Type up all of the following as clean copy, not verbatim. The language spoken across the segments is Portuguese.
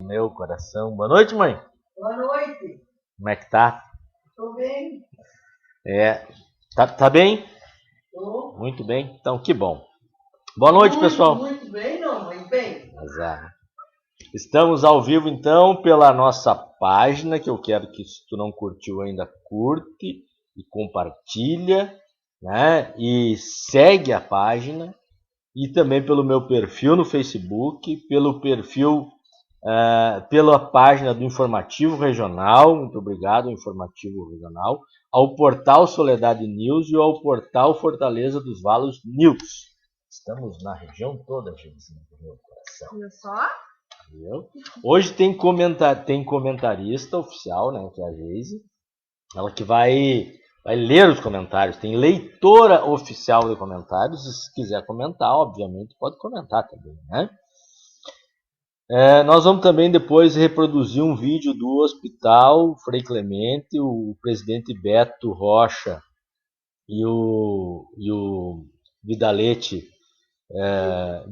meu coração. Boa noite, mãe. Boa noite. Como é que tá? Tô bem. Tá bem? Tô. Muito bem. Então, que bom. Boa noite, pessoal. Muito bem, não, mas bem. Azar. Estamos ao vivo, então, pela nossa página, que eu quero que, se tu não curtiu ainda, curte e compartilha, né? E segue a página. E também pelo meu perfil no Facebook, pelo perfil, pela página do Informativo Regional, muito obrigado, Informativo Regional, ao portal Soledade News e ao portal Fortaleza dos Valos News. Estamos na região toda, gente, do meu coração. Viu só? Entendeu? Hoje tem comentarista oficial, né, que é a Geise, ela que vai ler os comentários, tem leitora oficial de comentários, e se quiser comentar, obviamente, pode comentar também, né? Nós vamos também depois reproduzir um vídeo do Hospital Frei Clemente, o presidente Beto Rocha e o Vidalete,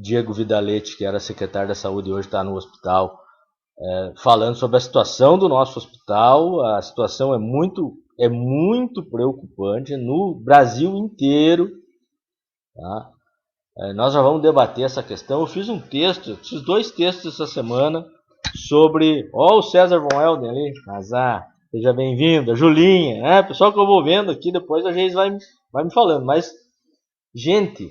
Diego Vidalete, que era secretário da Saúde e hoje está no hospital, falando sobre a situação do nosso hospital. A situação é muito preocupante no Brasil inteiro. Tá? Nós já vamos debater essa questão. Eu fiz dois textos essa semana sobre... Ó, o César Von Helden ali, azar, seja bem-vindo, a Julinha, pessoal que eu vou vendo aqui, depois a gente vai me falando. Mas, gente,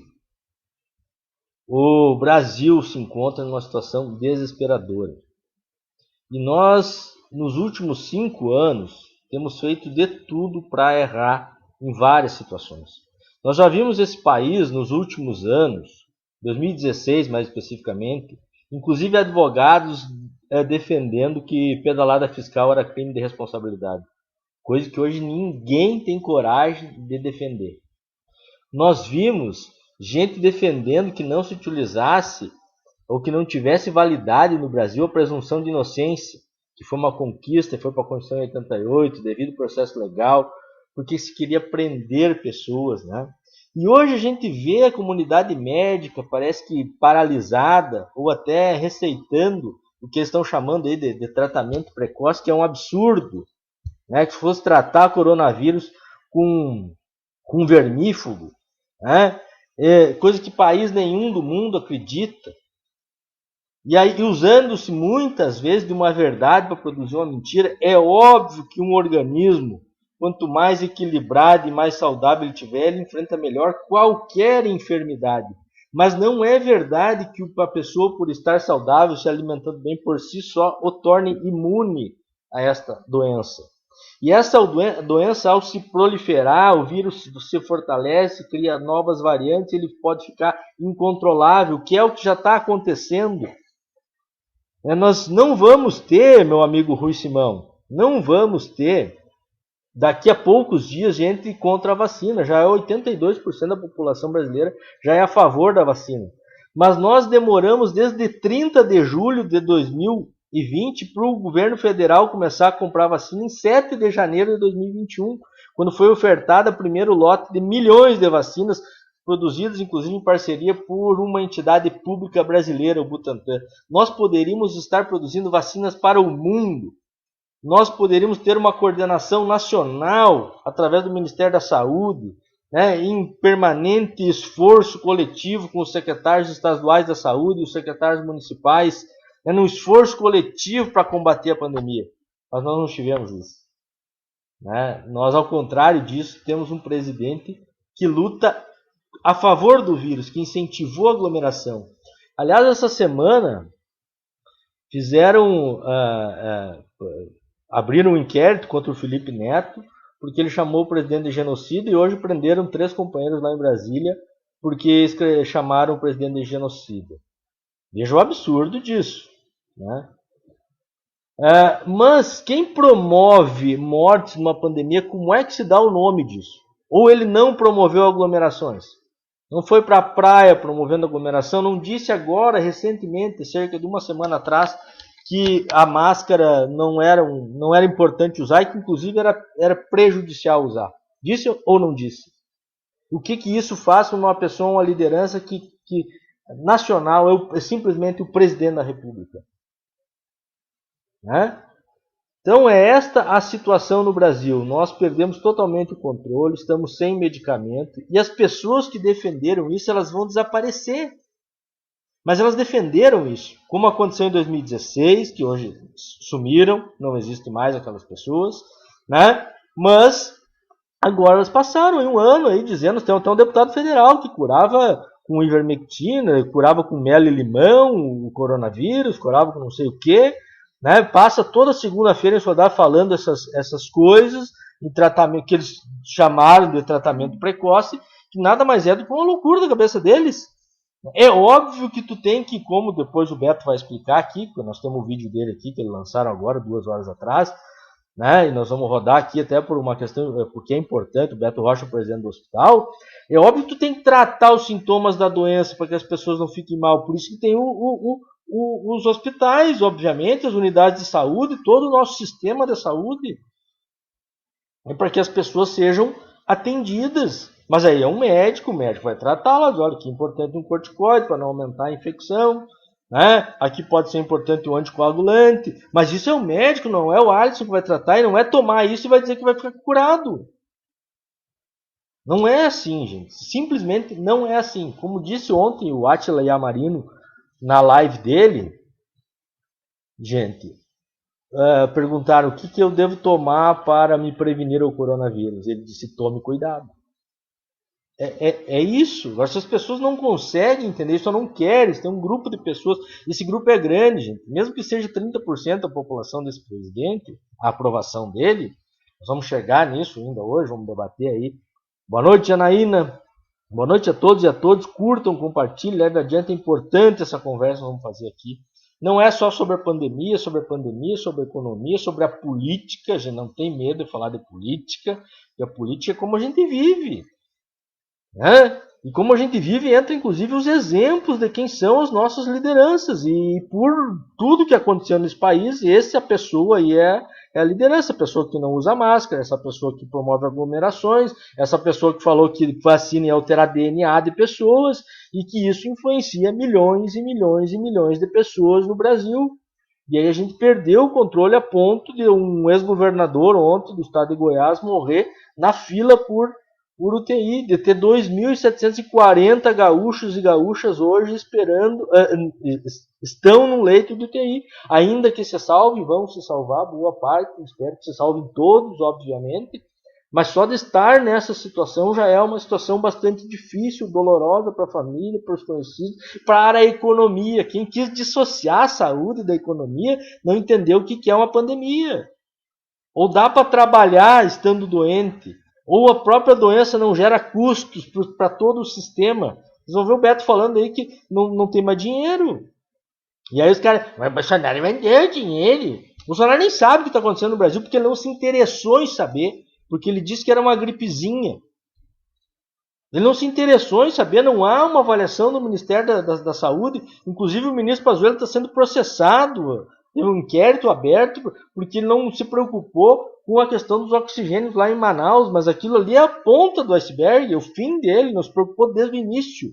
o Brasil se encontra numa situação desesperadora. E nós, nos últimos 5 anos, temos feito de tudo para errar em várias situações. Nós já vimos esse país nos últimos anos, 2016 mais especificamente, inclusive advogados defendendo que pedalada fiscal era crime de responsabilidade, coisa que hoje ninguém tem coragem de defender. Nós vimos gente defendendo que não se utilizasse ou que não tivesse validade no Brasil a presunção de inocência, que foi uma conquista, foi para a Constituição em 88, devido ao processo legal, porque se queria prender pessoas, né? E hoje a gente vê a comunidade médica, parece que paralisada, ou até receitando o que eles estão chamando aí de tratamento precoce, que é um absurdo, né? Que se fosse tratar coronavírus com vermífugo, né? Coisa que país nenhum do mundo acredita. E aí, usando-se muitas vezes de uma verdade para produzir uma mentira, é óbvio que um organismo, quanto mais equilibrado e mais saudável ele tiver, ele enfrenta melhor qualquer enfermidade. Mas não é verdade que a pessoa, por estar saudável, se alimentando bem por si só, o torne imune a esta doença. E essa doença, ao se proliferar, o vírus se fortalece, cria novas variantes, ele pode ficar incontrolável, que é o que já está acontecendo. Nós não vamos ter, meu amigo Rui Simão, não vamos ter, daqui a poucos dias, gente contra a vacina. Já é 82% da população brasileira já é a favor da vacina. Mas nós demoramos desde 30 de julho de 2020 para o governo federal começar a comprar vacina em 7 de janeiro de 2021, quando foi ofertada o primeiro lote de milhões de vacinas, produzidos inclusive em parceria por uma entidade pública brasileira, o Butantan. Nós poderíamos estar produzindo vacinas para o mundo. Nós poderíamos ter uma coordenação nacional através do Ministério da Saúde, né, em permanente esforço coletivo com os secretários estaduais da saúde e os secretários municipais, num esforço coletivo para combater a pandemia. Mas nós não tivemos isso. Nós, ao contrário disso, temos um presidente que luta a favor do vírus, que incentivou a aglomeração. Aliás, essa semana abriram um inquérito contra o Felipe Neto, porque ele chamou o presidente de genocida, e hoje prenderam 3 companheiros lá em Brasília, porque chamaram o presidente de genocida. Veja o absurdo disso, né? Mas quem promove mortes numa pandemia, como é que se dá o nome disso? Ou ele não promoveu aglomerações? Não foi para a praia promovendo aglomeração? Não disse agora, recentemente, cerca de uma semana atrás, que a máscara não era importante usar e que inclusive era prejudicial usar? Disse ou não disse? O que isso faz com uma pessoa, uma liderança que nacional é simplesmente o presidente da República? né? Então é esta a situação no Brasil. Nós perdemos totalmente o controle, estamos sem medicamento e as pessoas que defenderam isso, elas vão desaparecer. Mas elas defenderam isso, como aconteceu em 2016, que hoje sumiram, não existe mais aquelas pessoas, né? Mas agora elas passaram em um ano aí dizendo, tem até um deputado federal que curava com ivermectina, curava com mel e limão o coronavírus, curava com não sei o quê, né? Passa toda segunda-feira em Sodá falando essas coisas, em tratamento, que eles chamaram de tratamento precoce, que nada mais é do que uma loucura da cabeça deles. É óbvio que tu tem que, como depois o Beto vai explicar aqui, porque nós temos um vídeo dele aqui, que eles lançaram agora, 2 horas atrás, né? E nós vamos rodar aqui até por uma questão, porque é importante, o Beto Rocha, presidente do hospital, é óbvio que tu tem que tratar os sintomas da doença para que as pessoas não fiquem mal, por isso que tem os hospitais, obviamente, as unidades de saúde, todo o nosso sistema de saúde, é para que as pessoas sejam atendidas. Mas aí é um médico, o médico vai tratá-las, olha que é importante um corticoide para não aumentar a infecção, né? Aqui pode ser importante o anticoagulante, mas isso é o médico, não é o Alisson que vai tratar, e não é tomar isso e vai dizer que vai ficar curado. Não é assim, gente. Simplesmente não é assim. Como disse ontem o Átila Yamarino na live dele, gente, perguntaram o que eu devo tomar para me prevenir o coronavírus. Ele disse, tome cuidado. É isso. Agora, se as pessoas não conseguem entender isso, ou não querem, tem um grupo de pessoas, esse grupo é grande, gente. Mesmo que seja 30% da população desse presidente, a aprovação dele, nós vamos chegar nisso ainda hoje, vamos debater aí. Boa noite, Janaína. Boa noite a todos e a todos. Curtam, compartilhem, leve adiante. É importante essa conversa que vamos fazer aqui. Não é só sobre a pandemia, sobre a economia, sobre a política. A gente não tem medo de falar de política. E a política é como a gente vive. Né? E como a gente vive, entra inclusive os exemplos de quem são as nossas lideranças. E por tudo que aconteceu nesse país, essa pessoa aí é a liderança. A pessoa que não usa máscara, essa pessoa que promove aglomerações, essa pessoa que falou que vacina ia alterar DNA de pessoas e que isso influencia milhões e milhões e milhões de pessoas no Brasil. E aí a gente perdeu o controle a ponto de um ex-governador ontem do estado de Goiás morrer na fila por UTI, de ter 2.740 gaúchos e gaúchas hoje esperando, estão no leito de UTI, ainda que se salvem, vão se salvar, boa parte, espero que se salvem todos, obviamente, mas só de estar nessa situação já é uma situação bastante difícil, dolorosa para a família, para os conhecidos, para a economia. Quem quis dissociar a saúde da economia não entendeu o que é uma pandemia. Ou dá para trabalhar estando doente, ou a própria doença não gera custos para todo o sistema. Vocês vão ver o Beto falando aí que não tem mais dinheiro. E aí os caras, mas o Bolsonaro vendeu dinheiro. O Bolsonaro nem sabe o que está acontecendo no Brasil porque ele não se interessou em saber, porque ele disse que era uma gripezinha. Ele não se interessou em saber, não há uma avaliação do Ministério da Saúde. Inclusive o ministro Pazuello está sendo processado. Tem um inquérito aberto porque ele não se preocupou com a questão dos oxigênios lá em Manaus, mas aquilo ali é a ponta do iceberg, o fim dele, não se preocupou desde o início.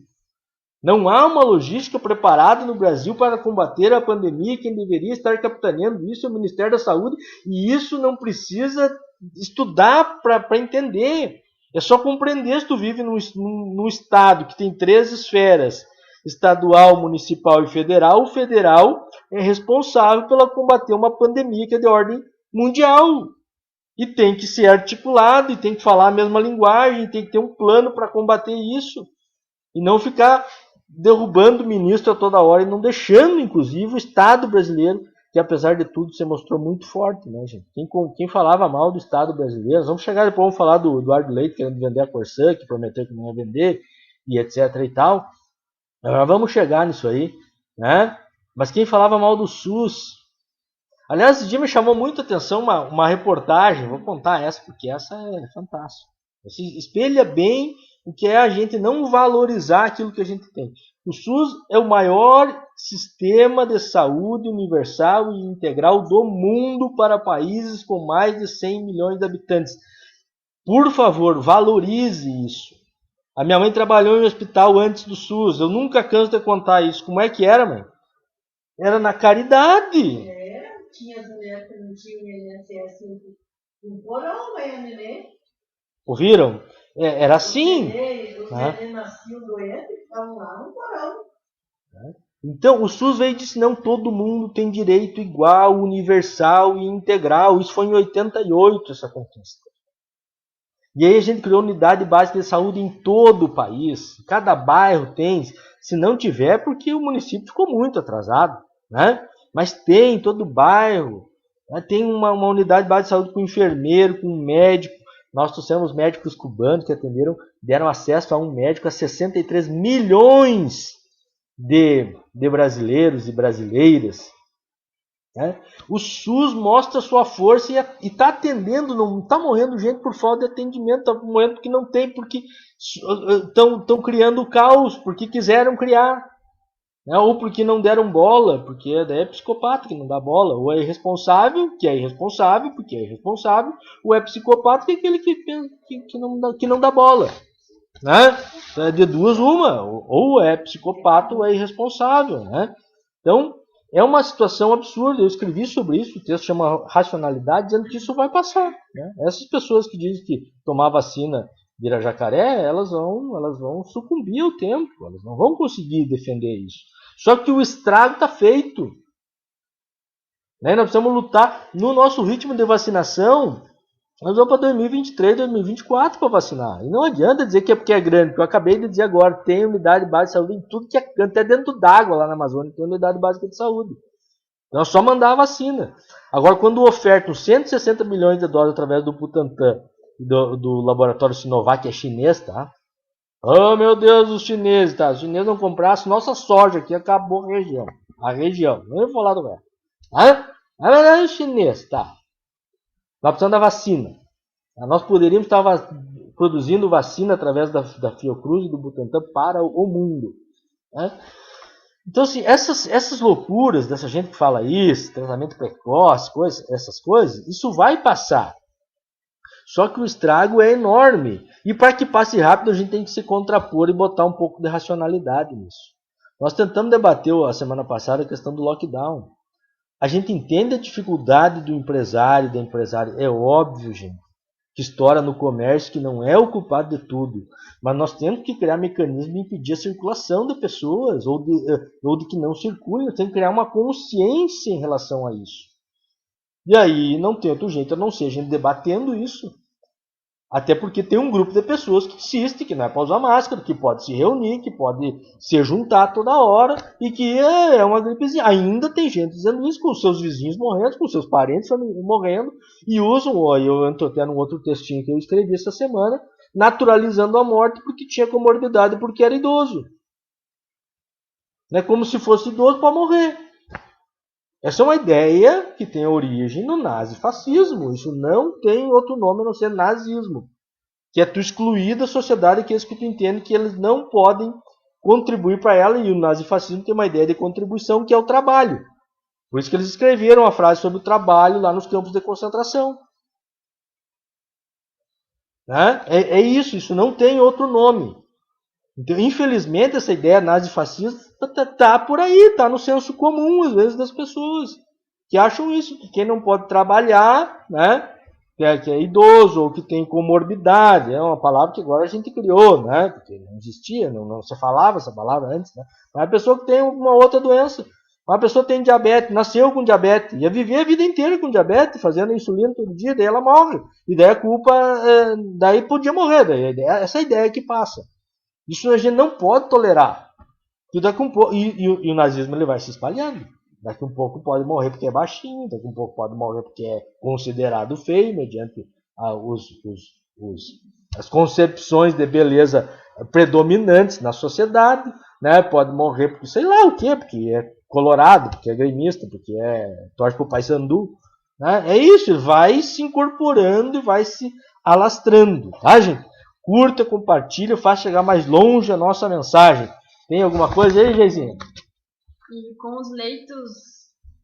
Não há uma logística preparada no Brasil para combater a pandemia. Quem deveria estar capitaneando isso é o Ministério da Saúde, e isso não precisa estudar para entender. É só compreender se tu vive num estado que tem 3 esferas, estadual, municipal e federal. O federal é responsável pela combater uma pandemia que é de ordem mundial. E tem que ser articulado, e tem que falar a mesma linguagem, e tem que ter um plano para combater isso. E não ficar derrubando o ministro a toda hora e não deixando, inclusive, o Estado brasileiro, que apesar de tudo se mostrou muito forte, né, gente? Quem falava mal do Estado brasileiro, nós vamos chegar depois, vamos falar do Eduardo Leite querendo vender a Corsã, que prometeu que não ia vender, e etc e tal. Agora vamos chegar nisso aí, né? Mas quem falava mal do SUS... Aliás, esse dia me chamou muito a atenção uma reportagem, vou contar essa porque essa é fantástica. Se espelha bem o que é a gente não valorizar aquilo que a gente tem. O SUS é o maior sistema de saúde universal e integral do mundo para países com mais de 100 milhões de habitantes. Por favor, valorize isso. A minha mãe trabalhou em hospital antes do SUS. Eu nunca canso de contar isso. Como é que era, mãe? Era na caridade. tinha as mulheres que não tinham INSS um porão, aí a neném. Ouviram? Era assim. Os neném nasciam doentes, ficavam lá no porão. Então, o SUS veio e disse, não, todo mundo tem direito igual, universal e integral. Isso foi em 88, essa conquista. E aí a gente criou unidade básica de saúde em todo o país. Cada bairro tem. Se não tiver, porque o município ficou muito atrasado, né? Mas tem, todo bairro. Né? Tem uma unidade básica de saúde com enfermeiro, com médico. Nós trouxemos médicos cubanos que atenderam, deram acesso a um médico a 63 milhões de brasileiros e brasileiras. Né? O SUS mostra sua força e está atendendo, não está morrendo gente por falta de atendimento, está morrendo porque não tem, porque estão criando caos, porque quiseram criar. Né? Ou porque não deram bola, porque daí é psicopata que não dá bola, ou é irresponsável, que é irresponsável, porque é irresponsável, ou é psicopata, que é aquele que não dá bola. Né? De duas uma, ou é psicopata ou é irresponsável. Né? Então, é uma situação absurda. Eu escrevi sobre isso, o texto chama Racionalidade, dizendo que isso vai passar. Né? Essas pessoas que dizem que tomar vacina vira jacaré, elas vão sucumbir ao tempo, elas não vão conseguir defender isso. Só que o estrago está feito. Né? Nós precisamos lutar no nosso ritmo de vacinação. Nós vamos para 2023, 2024 para vacinar. E não adianta dizer que é porque é grande, porque eu acabei de dizer agora, tem unidade básica de saúde em tudo que é canto, até dentro d'água lá na Amazônia tem unidade básica de saúde. Então é só mandar a vacina. Agora, quando ofertam 160 milhões de doses através do Butantan e do laboratório Sinovac, que é chinês, tá? Oh, meu Deus, os chineses, tá? Os chineses não comprassem nossa soja aqui, acabou a região. A região, não vou falar do resto. Ah, é chinês, tá? Nós precisamos da vacina. Nós poderíamos estar produzindo vacina através da Fiocruz e do Butantan para o mundo. Né? Então, assim, essas loucuras dessa gente que fala isso, tratamento precoce, essas coisas, isso vai passar. Só que o estrago é enorme. E para que passe rápido, a gente tem que se contrapor e botar um pouco de racionalidade nisso. Nós tentamos debater a semana passada a questão do lockdown. A gente entende a dificuldade do empresário, da empresária. É óbvio, gente, que estoura no comércio, que não é o culpado de tudo. Mas nós temos que criar mecanismos de impedir a circulação de pessoas, ou de que não circulem. Nós temos que criar uma consciência em relação a isso. E aí não tem outro jeito a não ser a gente debatendo isso. Até porque tem um grupo de pessoas que insiste que não é para usar máscara, que pode se reunir, que pode se juntar toda hora e que é uma gripezinha. Ainda tem gente dizendo isso, com os seus vizinhos morrendo, com os seus parentes morrendo, e usam, eu entro até num outro textinho que eu escrevi essa semana, naturalizando a morte porque tinha comorbidade, porque era idoso. É como se fosse idoso para morrer. Essa é uma ideia que tem origem no nazifascismo. Isso não tem outro nome a não ser nazismo. Que é tu excluir da sociedade aqueles que tu entende que eles não podem contribuir para ela. E o nazifascismo tem uma ideia de contribuição que é o trabalho. Por isso que eles escreveram a frase sobre o trabalho lá nos campos de concentração. Né? É isso não tem outro nome. Então, infelizmente, essa ideia nazifascista está por aí, está no senso comum, às vezes, das pessoas que acham isso, que quem não pode trabalhar, né, que é idoso ou que tem comorbidade, é uma palavra que agora a gente criou, né, porque não existia, não se falava essa palavra antes, né, mas a pessoa que tem uma outra doença, uma pessoa tem diabetes, nasceu com diabetes, ia viver a vida inteira com diabetes, fazendo insulina todo dia, daí ela morre, e daí a culpa, daí podia morrer, daí essa ideia que passa. Isso a gente não pode tolerar. E o nazismo ele vai se espalhando. Daqui um pouco pode morrer porque é baixinho, daqui um pouco pode morrer porque é considerado feio, mediante as concepções de beleza predominantes na sociedade. Né? Pode morrer porque sei lá o quê, porque é colorado, porque é gremista, porque torce para o Paysandu. Né? É isso, vai se incorporando e vai se alastrando. Tá, gente? Curta, compartilha, faz chegar mais longe a nossa mensagem. Tem alguma coisa aí, Geizinha? E com os leitos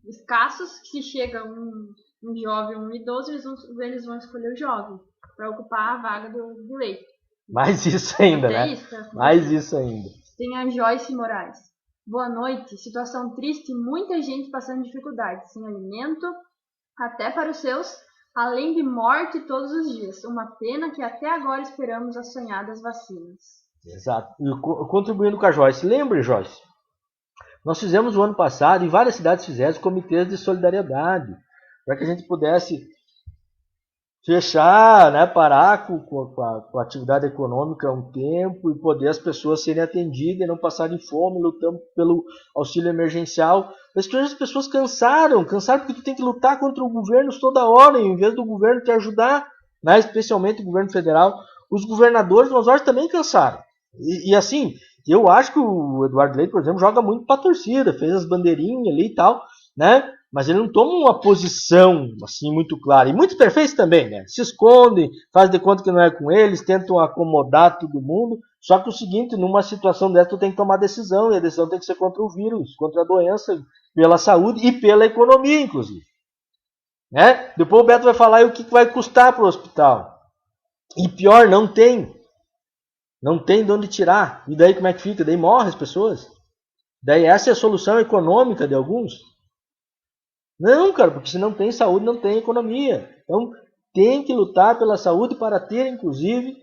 escassos, se chega um jovem ou um idoso, eles vão escolher o jovem para ocupar a vaga do leito. Mais isso ainda, né? Isso, mais isso ainda. Tem a Joyce Moraes. Boa noite. Situação triste, muita gente passando dificuldades, sem alimento, até para os seus, além de morte todos os dias. Uma pena que até agora esperamos as sonhadas vacinas. Exato. E contribuindo com a Joyce. Lembre, Joyce, nós fizemos o ano passado, e várias cidades fizeram, comitês de solidariedade, para que a gente pudesse fechar, né, parar com a atividade econômica um tempo e poder as pessoas serem atendidas e não passarem fome, lutando pelo auxílio emergencial. Mas que hoje as pessoas cansaram porque tu tem que lutar contra o governo toda hora, em vez do governo te ajudar, né, especialmente o governo federal. Os governadores, nós hoje também cansaram. E assim, eu acho que o Eduardo Leite, por exemplo, joga muito para a torcida, fez as bandeirinhas ali e tal, né? Mas ele não toma uma posição assim muito clara. E muitos prefeitos também, né? Se escondem, fazem de conta que não é com eles, tentam acomodar todo mundo. Só que o seguinte, numa situação dessa, tu tem que tomar decisão, e a decisão tem que ser contra o vírus, contra a doença, pela saúde e pela economia, inclusive. Né? Depois o Beto vai falar o que vai custar para o hospital. E pior, não tem. Não tem de onde tirar. E daí como é que fica? Daí morrem as pessoas. Daí essa é a solução econômica de alguns. Não, cara, porque se não tem saúde, não tem economia. Então, tem que lutar pela saúde para ter, inclusive,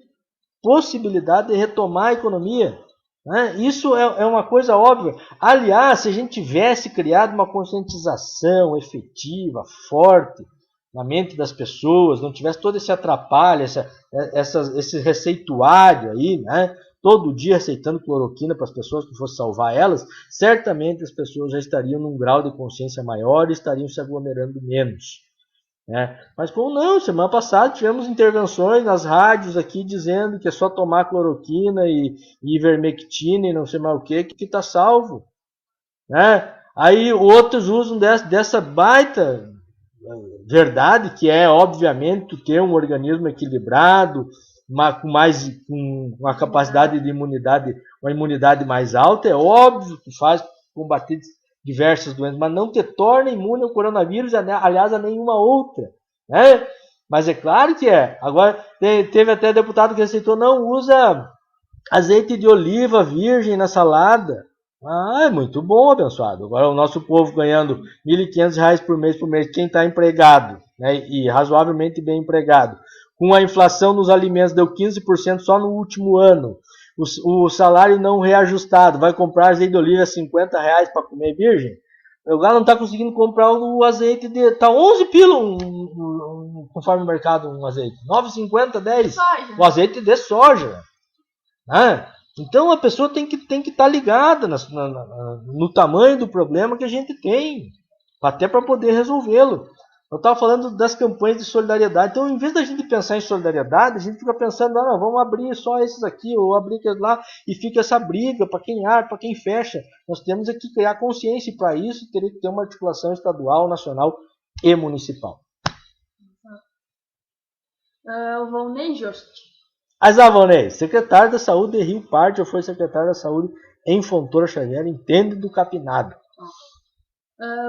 possibilidade de retomar a economia. Né? Isso é uma coisa óbvia. Aliás, se a gente tivesse criado uma conscientização efetiva, forte, na mente das pessoas, não tivesse todo esse atrapalho, esse receituário aí, né? Todo dia aceitando cloroquina para as pessoas que fosse salvar elas, certamente as pessoas já estariam num grau de consciência maior e estariam se aglomerando menos. Né? Mas como não, semana passada tivemos intervenções nas rádios aqui dizendo que é só tomar cloroquina e ivermectina e não sei mais o que está salvo. Né? Aí outros usam dessa baita verdade, que é obviamente ter um organismo equilibrado, com uma capacidade de imunidade, uma imunidade mais alta, é óbvio que faz combater diversas doenças, mas não te torna imune ao coronavírus, aliás, a nenhuma outra. Né? Mas é claro que é. Agora, teve até deputado que aceitou, não usa azeite de oliva virgem na salada. Ah, é muito bom, abençoado. Agora o nosso povo ganhando R$ 1.500 por mês, quem está empregado, né, e razoavelmente bem empregado, com a inflação nos alimentos deu 15% só no último ano, o salário não reajustado, vai comprar azeite de oliva R$ 50 para comer virgem, o cara não está conseguindo comprar o azeite, está 11 pila conforme o mercado, um azeite, 9,50, 10, o azeite de soja, né? Então a pessoa tem que estar ligada no tamanho do problema que a gente tem, até para poder resolvê-lo. Eu estava falando das campanhas de solidariedade. Então, em vez da gente pensar em solidariedade, a gente fica pensando, não, vamos abrir só esses aqui, ou abrir aqueles lá, e fica essa briga para quem abre, para quem fecha. Nós temos que criar consciência, e para isso teria que ter uma articulação estadual, nacional e municipal. O Volney Just. Azavonei, secretário da Saúde de Rio Pardo, ou foi secretário da Saúde em Fontoura Xavier, entende do capinado.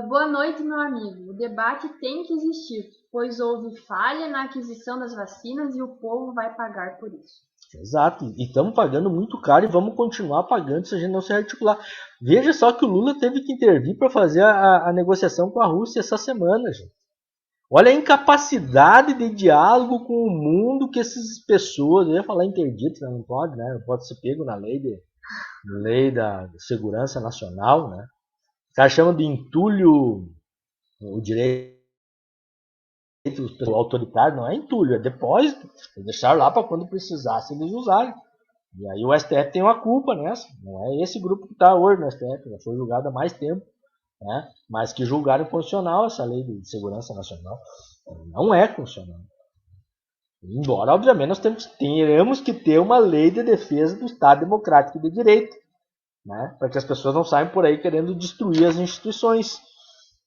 Boa noite, meu amigo. O debate tem que existir, pois houve falha na aquisição das vacinas e o povo vai pagar por isso. Exato, e estamos pagando muito caro e vamos continuar pagando se a gente não se articular. Veja só que o Lula teve que intervir para fazer a negociação com a Rússia essa semana, gente. Olha a incapacidade de diálogo com o mundo que essas pessoas, eu ia falar interdito, né? Não pode, né? Não pode ser pego na lei da segurança nacional, né? Os caras chamam de entulho o direito autoritário, não é entulho, é depósito. Eles deixaram lá para quando precisasse eles usarem. E aí o STF tem uma culpa nessa, não é esse grupo que está hoje no STF, já foi julgado há mais tempo. Né? Mas que julgaram constitucional essa lei de segurança nacional. Não é constitucional. Embora, obviamente, nós tenhamos que ter uma lei de defesa do Estado Democrático de Direito. Né? Para que as pessoas não saiam por aí querendo destruir as instituições.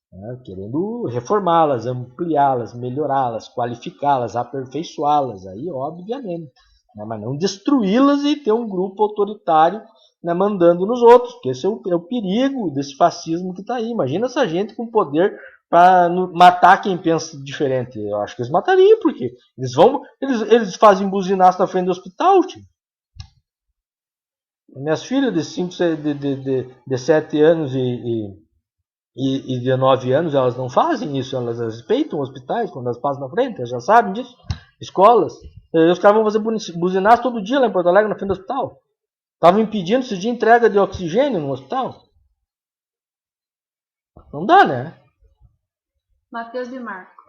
Né? Querendo reformá-las, ampliá-las, melhorá-las, qualificá-las, aperfeiçoá-las. Aí, obviamente. Né? Mas não destruí-las e ter um grupo autoritário, né, mandando nos outros, porque esse é o perigo desse fascismo que está aí. Imagina essa gente com poder para matar quem pensa diferente. Eu acho que eles matariam, porque eles fazem buzinaço na frente do hospital. Tio. Minhas filhas de 7 anos e de 9 anos, elas não fazem isso, elas respeitam hospitais quando elas passam na frente, elas já sabem disso. Escolas. Os caras vão fazer buzinaço todo dia lá em Porto Alegre, na frente do hospital. Estavam impedindo esse dia entrega de oxigênio no hospital. Não dá, né? Matheus de Marco.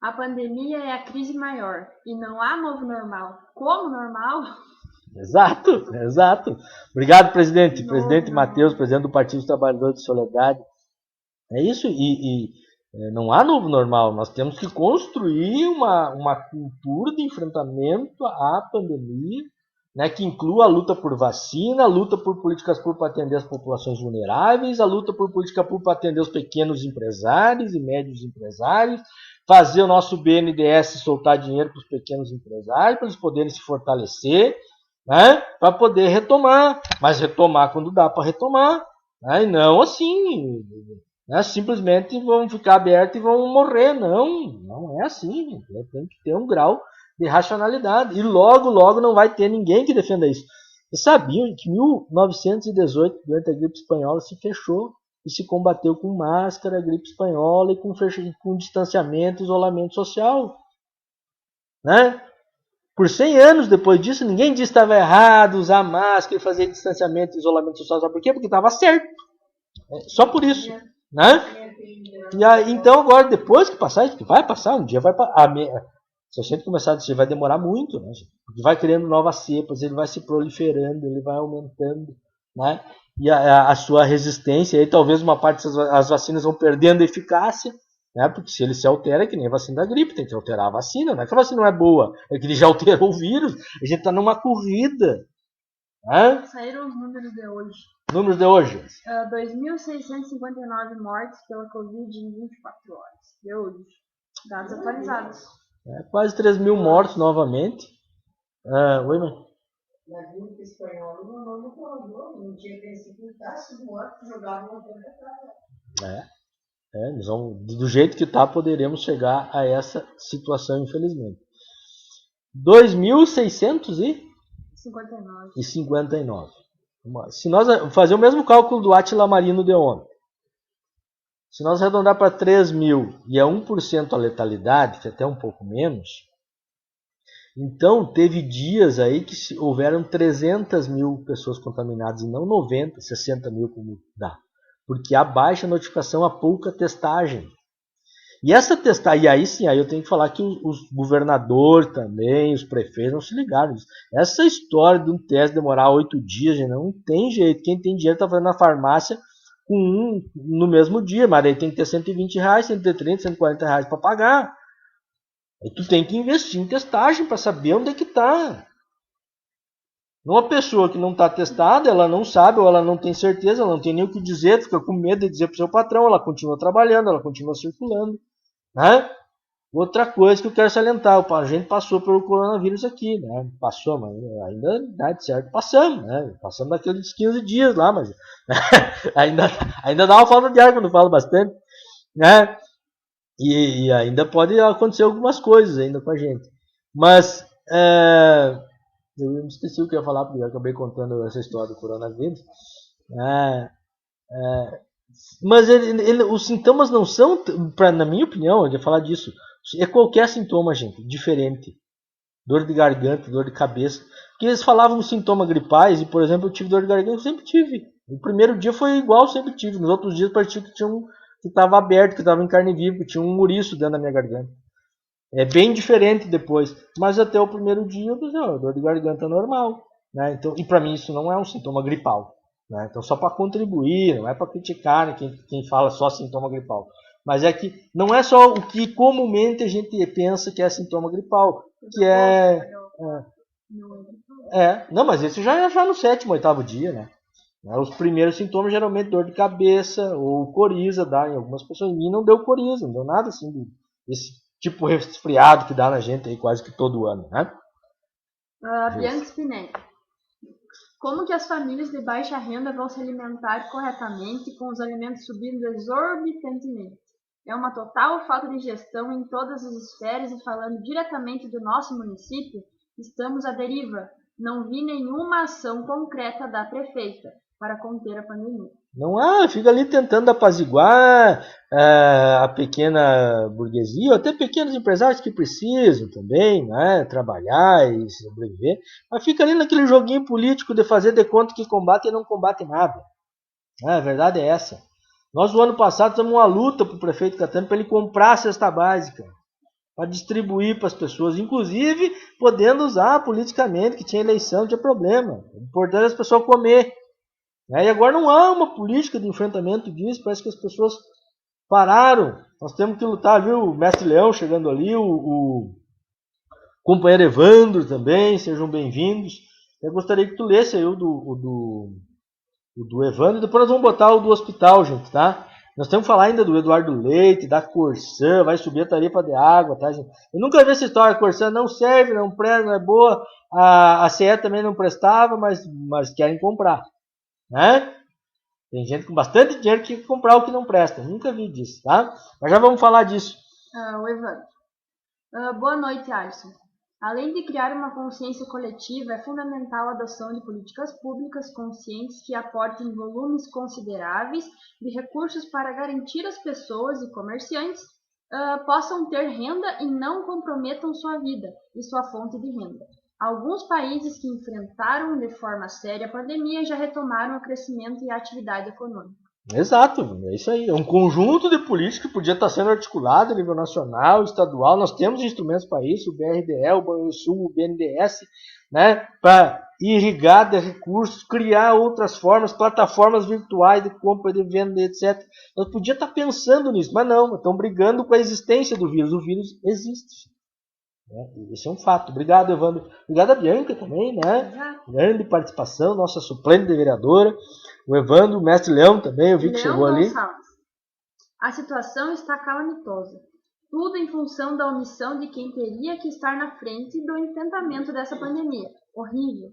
A pandemia é a crise maior e não há novo normal. Como normal? Exato. Obrigado, presidente. Presidente Matheus, presidente do Partido dos Trabalhadores de Soledade. É isso, não há novo normal. Nós temos que construir uma cultura de enfrentamento à pandemia, né, que inclua a luta por vacina, a luta por políticas públicas para atender as populações vulneráveis, a luta por política pública para atender os pequenos empresários e médios empresários, fazer o nosso BNDES soltar dinheiro para os pequenos empresários, para eles poderem se fortalecer, né, para poder retomar, mas retomar quando dá para retomar, né, e não assim, né, simplesmente vão ficar abertos e vão morrer. Não é assim. Tem que ter um grau de racionalidade. E logo não vai ter ninguém que defenda isso. Vocês sabiam que em 1918, durante a gripe espanhola, se fechou e se combateu com máscara, gripe espanhola e com distanciamento e isolamento social. Né? Por 100 anos depois disso, ninguém disse que estava errado usar máscara e fazer distanciamento e isolamento social. Sabe por quê? Porque estava certo. Só por isso. Né? E aí, então agora, depois que passar isso, que vai passar, um dia vai passar. Se a gente começar a dizer, vai demorar muito, né? Porque vai criando novas cepas, ele vai se proliferando, ele vai aumentando, né? E a sua resistência, aí talvez uma parte das vacinas vão perdendo eficácia, né? Porque se ele se altera, é que nem a vacina da gripe, tem que alterar a vacina, não é que a vacina não é boa, é que ele já alterou o vírus, a gente está numa corrida. Né? Saíram os números de hoje. Números de hoje? 2.659 mortes pela Covid em 24 horas. De hoje. Dados atualizados. Quase 3.000 mortos novamente. Oi, mãe? Na gripe espanhola, o nome falou, não tinha que se pintasse os mortos, jogavam uma coisa atrás. Nós vamos, do jeito que está, poderemos chegar a essa situação, infelizmente. 2.659. Se nós fazer o mesmo cálculo do Átila Marino de ontem, se nós arredondar para 3.000 e é 1% a letalidade, que é até um pouco menos, então teve dias aí que houveram 300.000 pessoas contaminadas e não 90, 60.000 como dá. Porque há baixa notificação, há pouca testagem. E essa testagem, e aí sim, aí eu tenho que falar que os governadores também, os prefeitos não se ligaram. Essa história de um teste demorar 8 dias, gente, não tem jeito. Quem tem dinheiro está fazendo na farmácia com um no mesmo dia, mas aí tem que ter R$120, R$130, R$140 para pagar. Aí tu tem que investir em testagem para saber onde é que está. Uma pessoa que não está testada, ela não sabe ou ela não tem certeza, ela não tem nem o que dizer, fica com medo de dizer para o seu patrão, ela continua trabalhando, ela continua circulando. Né? Outra coisa que eu quero salientar, a gente passou pelo coronavírus aqui, né? Passou, mas ainda dá de certo, passamos, né? Passamos daqueles 15 dias lá, mas ainda dá uma falta de ar quando falo bastante, né? E ainda pode acontecer algumas coisas ainda com a gente. Mas eu me esqueci o que eu ia falar, porque eu acabei contando essa história do coronavírus. Mas os sintomas não são, na minha opinião, eu ia falar disso, é qualquer sintoma, gente, diferente. Dor de garganta, dor de cabeça. Porque eles falavam sintomas gripais, e por exemplo, eu tive dor de garganta, eu sempre tive. O primeiro dia foi igual, eu sempre tive. Nos outros dias parecia que estava aberto, que estava em carne viva, que tinha um ouriço dentro da minha garganta. É bem diferente depois. Mas até o primeiro dia eu pensei, dor de garganta normal. Né? Então, e para mim isso não é um sintoma gripal. Né? Então, só para contribuir, não é para criticar, né, quem fala só sintoma gripal. Mas é que não é só o que comumente a gente pensa que é sintoma gripal, que não, mas esse já no 7º, 8º dia, né? Os primeiros sintomas geralmente dor de cabeça ou coriza dá em algumas pessoas. Em mim não deu coriza, não deu nada assim desse tipo resfriado que dá na gente aí quase que todo ano, né? Bianca Spinelli. Como que as famílias de baixa renda vão se alimentar corretamente com os alimentos subindo exorbitantemente? É uma total falta de gestão em todas as esferas e falando diretamente do nosso município, estamos à deriva. Não vi nenhuma ação concreta da prefeita para conter a pandemia. Não há, fica ali tentando apaziguar a pequena burguesia, ou até pequenos empresários que precisam também, né, trabalhar e sobreviver, mas fica ali naquele joguinho político de fazer de conta que combate e não combate nada. A verdade é essa. Nós, no ano passado, fizemos uma luta para o prefeito Catano para ele comprar a cesta básica, para distribuir para as pessoas, inclusive podendo usar politicamente, que tinha eleição, não tinha problema. O importante é as pessoas comer. E agora não há uma política de enfrentamento disso, parece que as pessoas pararam. Nós temos que lutar, viu? O mestre Leão chegando ali, o companheiro Evandro também, sejam bem-vindos. Eu gostaria que tu lesse aí o do Evandro, depois nós vamos botar o do hospital, gente, tá? Nós temos que falar ainda do Eduardo Leite, da Corsã, vai subir a tarifa de água, tá, gente? Eu nunca vi essa história, a Corsã não serve, não presta, não é boa, a CE também não prestava, mas querem comprar. Né? Tem gente com bastante dinheiro que quer comprar o que não presta. Nunca vi disso, tá? Mas já vamos falar disso. O Evandro. Boa noite, Alisson. Além de criar uma consciência coletiva, é fundamental a adoção de políticas públicas conscientes que aportem volumes consideráveis de recursos para garantir as pessoas e comerciantes possam ter renda e não comprometam sua vida e sua fonte de renda. Alguns países que enfrentaram de forma séria a pandemia já retomaram o crescimento e a atividade econômica. Exato, é isso aí. É um conjunto de políticas que podia estar sendo articulado a nível nacional, estadual. Nós temos instrumentos para isso, o BRDE, o Banrisul, o BNDES, né, para irrigar de recursos, criar outras formas, plataformas virtuais de compra, de venda, etc. Nós podíamos estar pensando nisso, mas não, estão brigando com a existência do vírus. O vírus existe. Isso é um fato. Obrigado, Evandro. Obrigado a Bianca também, né? Grande participação, nossa suplente de vereadora. O Evandro, o mestre Leão também, eu vi que chegou ali. A situação está calamitosa. Tudo em função da omissão de quem teria que estar na frente do enfrentamento dessa pandemia. Horrível.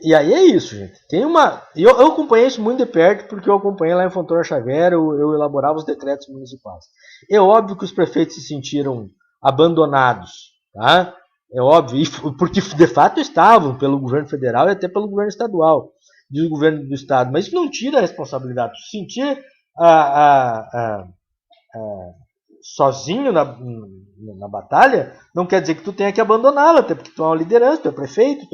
E aí é isso, gente. Tem uma. Eu acompanhei isso muito de perto, porque eu acompanhei lá em Fontoura Xavier, eu elaborava os decretos municipais. É óbvio que os prefeitos se sentiram abandonados, tá? É óbvio, porque de fato estavam pelo governo federal e até pelo governo estadual, e o governo do estado, mas isso não tira a responsabilidade. Se sentir sozinho na batalha, não quer dizer que tu tenha que abandoná-la, até porque tu é uma liderança, tu é prefeito,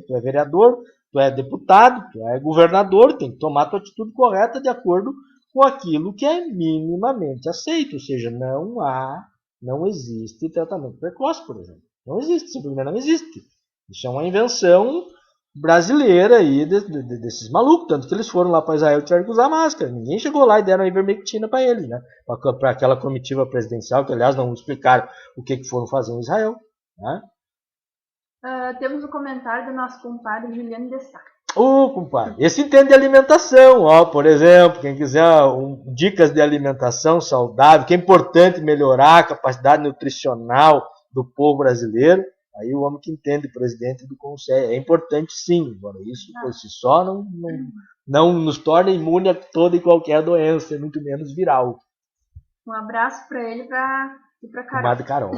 tu é vereador, tu é deputado, tu é governador, tem que tomar a tua atitude correta de acordo com aquilo que é minimamente aceito, ou seja, não existe tratamento precoce, por exemplo. Não existe, simplesmente não existe. Isso é uma invenção brasileira aí desses malucos, tanto que eles foram lá para Israel e tiveram que usar máscara. Ninguém chegou lá e deram a ivermectina para eles, né? Para aquela comitiva presidencial, que aliás não explicaram o que foram fazer em Israel. Né? Temos o comentário do nosso compadre Juliano de Sá. Compadre, esse entende de alimentação, por exemplo, quem quiser dicas de alimentação saudável, que é importante melhorar a capacidade nutricional do povo brasileiro, aí o homem que entende, presidente do Conselho, é importante sim, agora isso por si só não nos torna imune a toda e qualquer doença, muito menos viral. Um abraço para ele e para Carol. Carol.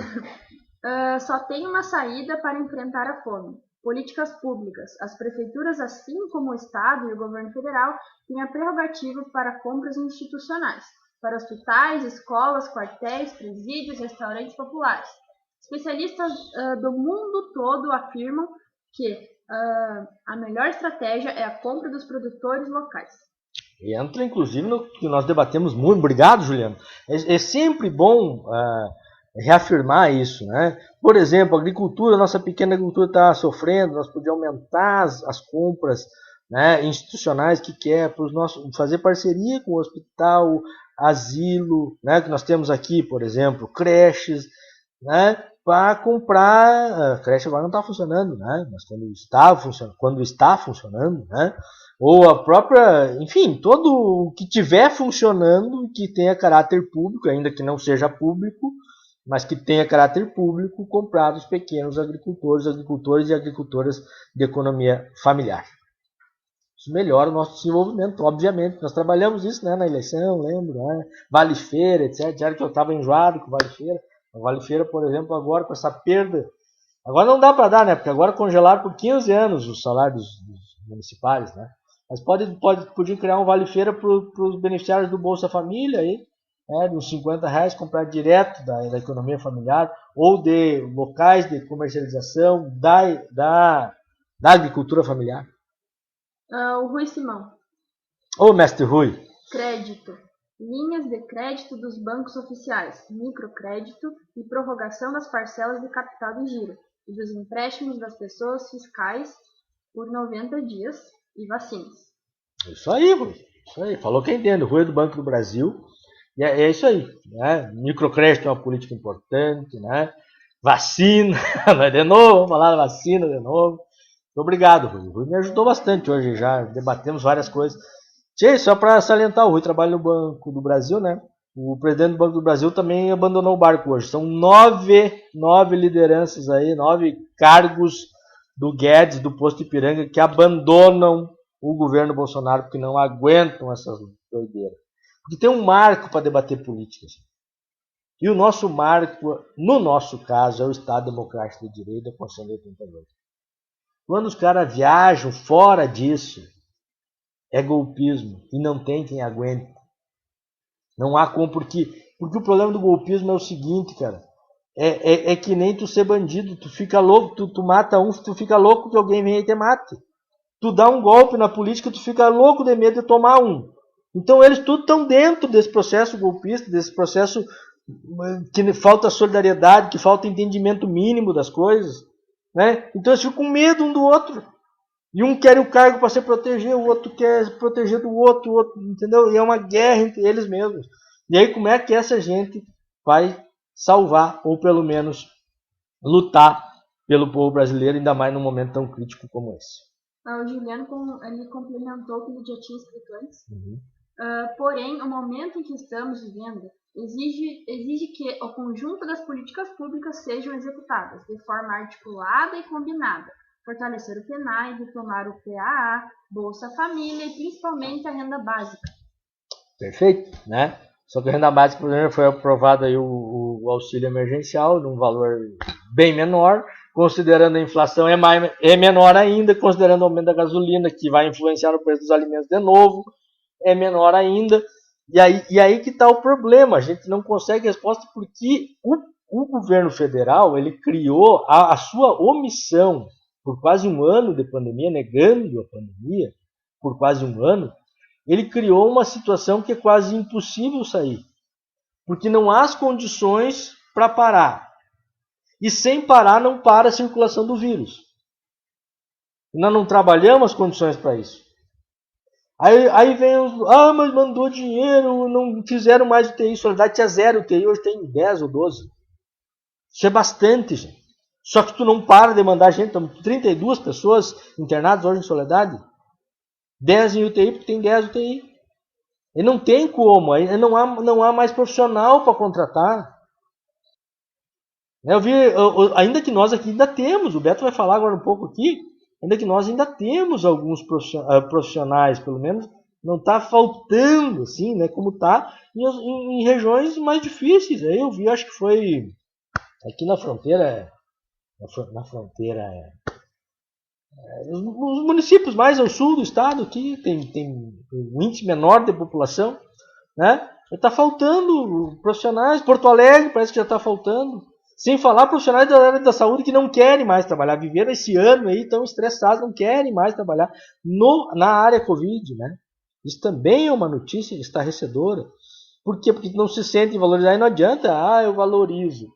Só tem uma saída para enfrentar a fome. Políticas públicas. As prefeituras, assim como o Estado e o governo federal, têm a prerrogativa para compras institucionais, para hospitais, escolas, quartéis, presídios, restaurantes populares. Especialistas do mundo todo afirmam que a melhor estratégia é a compra dos produtores locais. Entra, inclusive, no que nós debatemos muito. Obrigado, Juliano. É sempre bom reafirmar isso, né? Por exemplo, a agricultura, nossa pequena agricultura está sofrendo, nós podíamos aumentar as compras, né, institucionais que quer para os nossos, fazer parceria com o hospital, asilo, né, que nós temos aqui, por exemplo, creches, né, para comprar. A creche agora não está funcionando, né? Mas quando está funcionando, né? Ou a própria, enfim, todo o que tiver funcionando, que tenha caráter público, ainda que não seja público, mas que tenha caráter público, comprar dos pequenos agricultores e agricultoras de economia familiar. Isso melhora o nosso desenvolvimento, obviamente. Nós trabalhamos isso, né, na eleição, lembro, né? Vale Feira, etc. Já que eu estava enjoado com Vale Feira. A Vale Feira, por exemplo, agora com essa perda Agora não dá para dar, né? Porque agora congelaram por 15 anos o salário dos municipais, né? Mas podiam criar um vale-feira para os beneficiários do Bolsa Família aí, né? De uns R$ 50 comprar direto da economia familiar ou de locais de comercialização da agricultura familiar. O Rui Simão. Ô, mestre Rui. Crédito. Linhas de crédito dos bancos oficiais, microcrédito e prorrogação das parcelas de capital de giro e dos empréstimos das pessoas fiscais por 90 dias e vacinas. Isso aí, Rui. Isso aí. Falou quem entende. O Rui é do Banco do Brasil. E é isso aí. Né? Microcrédito é uma política importante. Né? Vacina. De novo, vamos falar da vacina de novo. Muito obrigado, Rui. O Rui me ajudou bastante hoje. Já debatemos várias coisas. Tchê, só para salientar, o Rui trabalha no Banco do Brasil, né? O presidente do Banco do Brasil também abandonou o barco hoje. São 9 lideranças aí, 9 cargos do Guedes, do Posto Ipiranga, que abandonam o governo Bolsonaro porque não aguentam essas doideiras. Porque tem um marco para debater política. E o nosso marco, no nosso caso, é o Estado Democrático de Direito da Constituição de 88. Quando os caras viajam fora disso, é golpismo e não tem quem aguente. Não há como, porque o problema do golpismo é o seguinte, cara. É que nem tu ser bandido, tu fica louco, tu mata um, tu fica louco que alguém venha e te mate. Tu dá um golpe na política, tu fica louco de medo de tomar um. Então eles tudo estão dentro desse processo golpista, desse processo que falta solidariedade, que falta entendimento mínimo das coisas. Né? Então eles ficam com medo um do outro. E um quer o cargo para se proteger, o outro quer se proteger do outro, o outro, entendeu? E é uma guerra entre eles mesmos. E aí como é que essa gente vai salvar, ou pelo menos lutar pelo povo brasileiro, ainda mais num momento tão crítico como esse? O Juliano ele complementou o que ele já tinha escrito antes. Porém, o momento em que estamos vivendo exige que o conjunto das políticas públicas sejam executadas de forma articulada e combinada. Fortalecer o PNAE, retomar o PAA, Bolsa Família e principalmente a renda básica. Perfeito, né? Só que a renda básica, por exemplo, foi aprovado aí o auxílio emergencial num valor bem menor, considerando a inflação é menor ainda, considerando o aumento da gasolina, que vai influenciar no preço dos alimentos de novo, é menor ainda. E aí que está o problema, a gente não consegue resposta porque o governo federal ele criou a sua omissão por quase um ano de pandemia, negando a pandemia por quase um ano, ele criou uma situação que é quase impossível sair. Porque não há as condições para parar. E sem parar não para a circulação do vírus. Nós não trabalhamos as condições para isso. Aí vem os... mas mandou dinheiro, não fizeram mais UTI. Soledade tinha 0 UTI, hoje tem 10 ou 12. Isso é bastante, gente. Só que tu não para de mandar gente. Estamos 32 pessoas internadas hoje em Soledade. 10 em UTI, porque tem 10 UTI. E não tem como. Não há mais profissional para contratar. Eu vi, ainda que nós aqui ainda temos, o Beto vai falar agora um pouco aqui, ainda que nós ainda temos alguns profissionais, pelo menos não está faltando, assim, né, como está em regiões mais difíceis. Aí eu vi, acho que foi aqui na fronteira, os municípios mais ao sul do estado, que tem um índice menor de população, né, está faltando profissionais. Porto Alegre parece que já está faltando. Sem falar profissionais da área da saúde que não querem mais trabalhar, viveram esse ano aí, estão estressados, não querem mais trabalhar na área Covid, né? Isso também é uma notícia estarrecedora. Por quê? Porque não se sentem valorizados e não adianta, eu valorizo.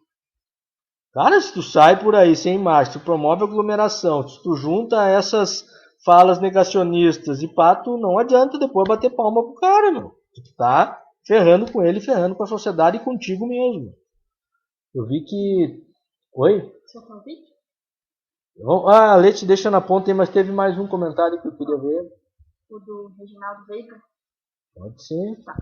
Cara, se tu sai por aí sem máscara, tu promove aglomeração, se tu junta essas falas negacionistas e pato, não adianta depois bater palma pro cara, meu. Tu tá ferrando com ele, ferrando com a sociedade e contigo mesmo. Eu vi que... Oi? Seu convite? A Leite deixa na ponta aí, mas teve mais um comentário que eu queria ver. O do Reginaldo Veiga? Pode ser. Tá.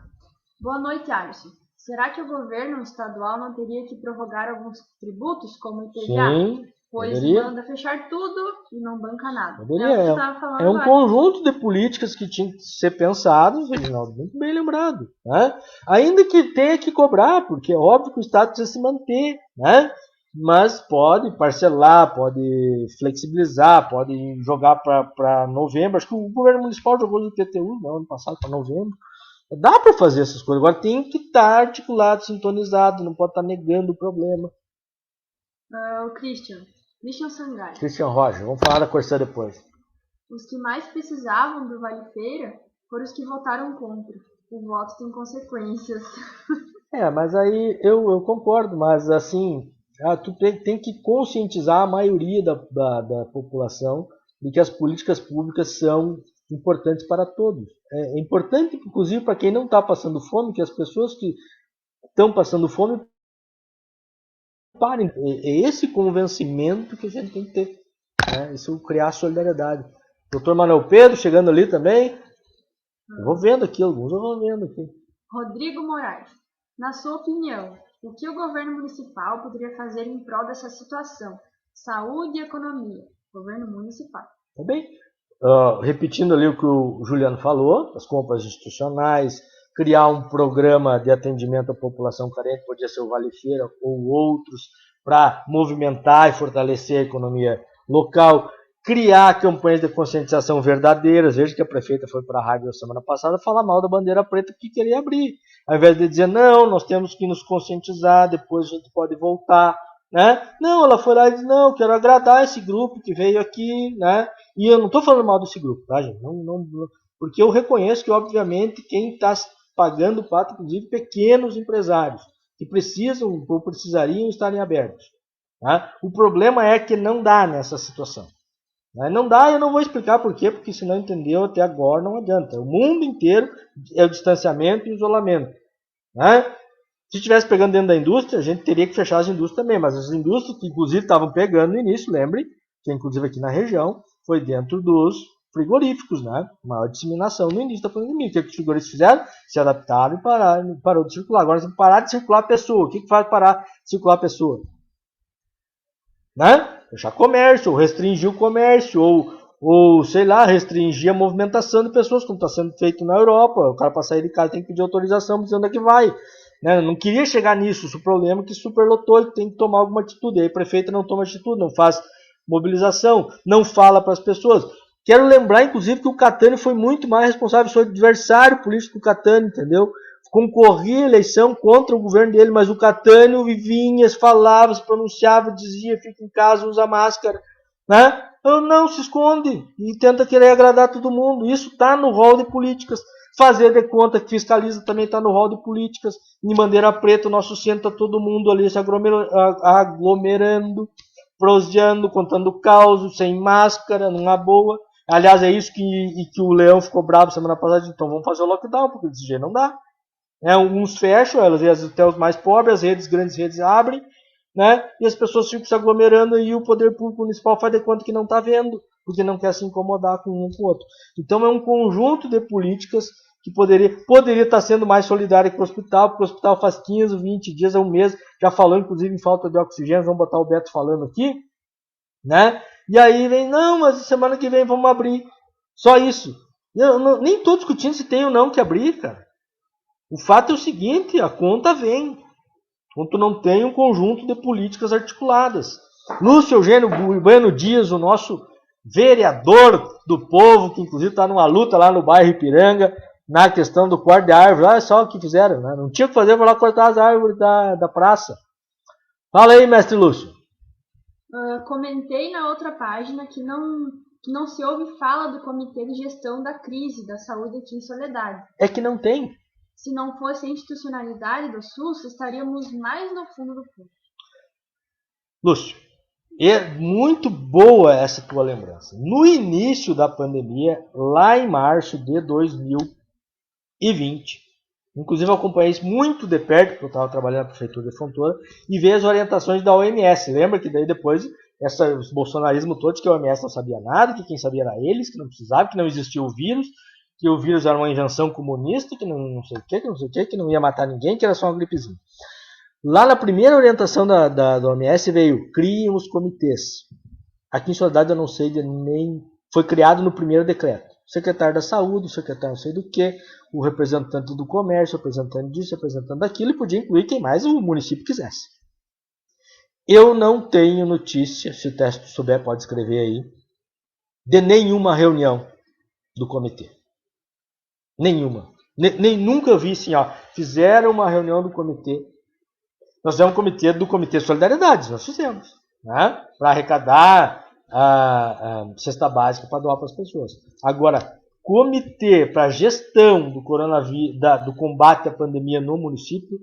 Boa noite, Alisson. Será que o governo estadual não teria que prorrogar alguns tributos, como o IPVA? Sim, pois poderia. Manda fechar tudo e não banca nada. Poderia. É um conjunto de políticas que tinha que ser pensadas, Reginaldo, muito bem lembrado. Né? Ainda que tenha que cobrar, porque é óbvio que o Estado precisa se manter. Né? mas pode parcelar, pode flexibilizar, pode jogar para novembro. Acho que o governo municipal jogou do IPTU no ano passado para novembro. Dá para fazer essas coisas. Agora tem que estar articulado, sintonizado, não pode estar negando o problema. O Christian Sangai. Christian Rocha, vamos falar da Corsã depois. Os que mais precisavam do Vale Feira foram os que votaram contra. O voto tem consequências. Mas aí eu concordo, mas assim, tu tem que conscientizar a maioria da população de que as políticas públicas são importantes para todos. É importante, inclusive, para quem não está passando fome, que as pessoas que estão passando fome parem. É esse convencimento que a gente tem que ter. Isso criar solidariedade. Doutor Manuel Pedro chegando ali também. Eu vou vendo aqui, alguns eu vou vendo aqui. Rodrigo Moraes. Na sua opinião, o que o governo municipal poderia fazer em prol dessa situação? Saúde e economia. Governo municipal. Tá bem. Repetindo ali o que o Juliano falou, as compras institucionais, criar um programa de atendimento à população carente, podia ser o Vale Feira ou outros, para movimentar e fortalecer a economia local, criar campanhas de conscientização verdadeiras. Veja que a prefeita foi para a rádio na semana passada falar mal da bandeira preta que queria abrir. Ao invés de dizer, não, nós temos que nos conscientizar, depois a gente pode voltar. Não, ela foi lá e disse, não, quero agradar esse grupo que veio aqui. E eu não estou falando mal desse grupo, tá, gente? Não, porque eu reconheço que, obviamente, quem está pagando o pato, inclusive pequenos empresários, que precisam ou precisariam estarem abertos. O problema é que não dá nessa situação. Não dá, eu não vou explicar por quê, porque se não entendeu até agora não adianta. O mundo inteiro é o distanciamento e o isolamento. Se estivesse pegando dentro da indústria, a gente teria que fechar as indústrias também, mas as indústrias que inclusive estavam pegando no início, lembre, que inclusive aqui na região, foi dentro dos frigoríficos, maior disseminação no início da pandemia. O que os frigoríficos fizeram? Se adaptaram e parou de circular. Agora, se parar de circular a pessoa, o que faz parar de circular a pessoa? Fechar comércio, ou restringir o comércio, ou sei lá, restringir a movimentação de pessoas, como está sendo feito na Europa. O cara para sair de casa tem que pedir autorização, dizendo onde é que vai. Não queria chegar nisso. O problema é que superlotou, ele tem que tomar alguma atitude. Aí a prefeita não toma atitude, não faz mobilização, não fala para as pessoas. Quero lembrar, inclusive, que o Catani foi muito mais responsável, foi adversário político do Catani, entendeu? Concorria a eleição contra o governo dele, mas o Catani vinha, falava, se pronunciava, dizia, fica em casa, usa máscara. Não, se esconde e tenta querer agradar todo mundo. Isso está no rol de políticas. Fazer de conta que fiscaliza também está no rol de políticas. Em Bandeira Preta, o nosso centro está todo mundo ali se aglomerando, proseando, contando causos, sem máscara, numa boa. Aliás, é isso que o Leão ficou bravo semana passada. Então vamos fazer o lockdown, porque desse jeito não dá. Uns fecham, às vezes até os mais pobres, as grandes redes abrem, e as pessoas ficam se aglomerando e o poder público municipal faz de conta que não está vendo, porque não quer se incomodar com um com o outro. Então é um conjunto de políticas que poderia estar sendo mais solidário com o hospital, porque o hospital faz 15, 20 dias, um mês, já falou inclusive em falta de oxigênio, vamos botar o Beto falando aqui, e aí vem, não, mas semana que vem vamos abrir, só isso. Nem estou discutindo se tem ou não que abrir, cara. O fato é o seguinte, a conta vem. Quando tu não tem um conjunto de políticas articuladas. Lúcio Eugênio Bueno Dias, o nosso vereador do povo, que inclusive está numa luta lá no bairro Ipiranga, na questão do corte de árvore. Olha só o que fizeram. Não tinha o que fazer, vou lá cortar as árvores da praça. Fala aí, mestre Lúcio. Comentei na outra página que não se ouve fala do Comitê de Gestão da Crise da Saúde aqui em Soledade. É que não tem. Se não fosse a institucionalidade do SUS, estaríamos mais no fundo do poço. Lúcio, é muito boa essa tua lembrança. No início da pandemia, lá em março de 2020, inclusive eu acompanhei isso muito de perto, porque eu estava trabalhando na Prefeitura de Fontoura, e vi as orientações da OMS. Lembra que daí depois, os bolsonarismo todos, que a OMS não sabia nada, que quem sabia era eles, que não precisava, que não existia o vírus, que o vírus era uma invenção comunista, que não sei o que não ia matar ninguém, que era só uma gripezinha. Lá na primeira orientação da OMS veio, criem os comitês. Aqui em Soledade eu não sei de nem... Foi criado no primeiro decreto. O secretário da Saúde, o secretário não sei do que, o representante do comércio, o representante disso, o representante daquilo, e podia incluir quem mais o município quisesse. Eu não tenho notícia, se o teste souber pode escrever aí, de nenhuma reunião do comitê. Nenhuma. Nem nunca vi assim, ó, fizeram uma reunião do comitê. Nós fizemos um comitê do Comitê Solidariedade, nós fizemos, né? Para arrecadar a cesta básica para doar para as pessoas. Agora, comitê para gestão do coronavírus, do combate à pandemia no município,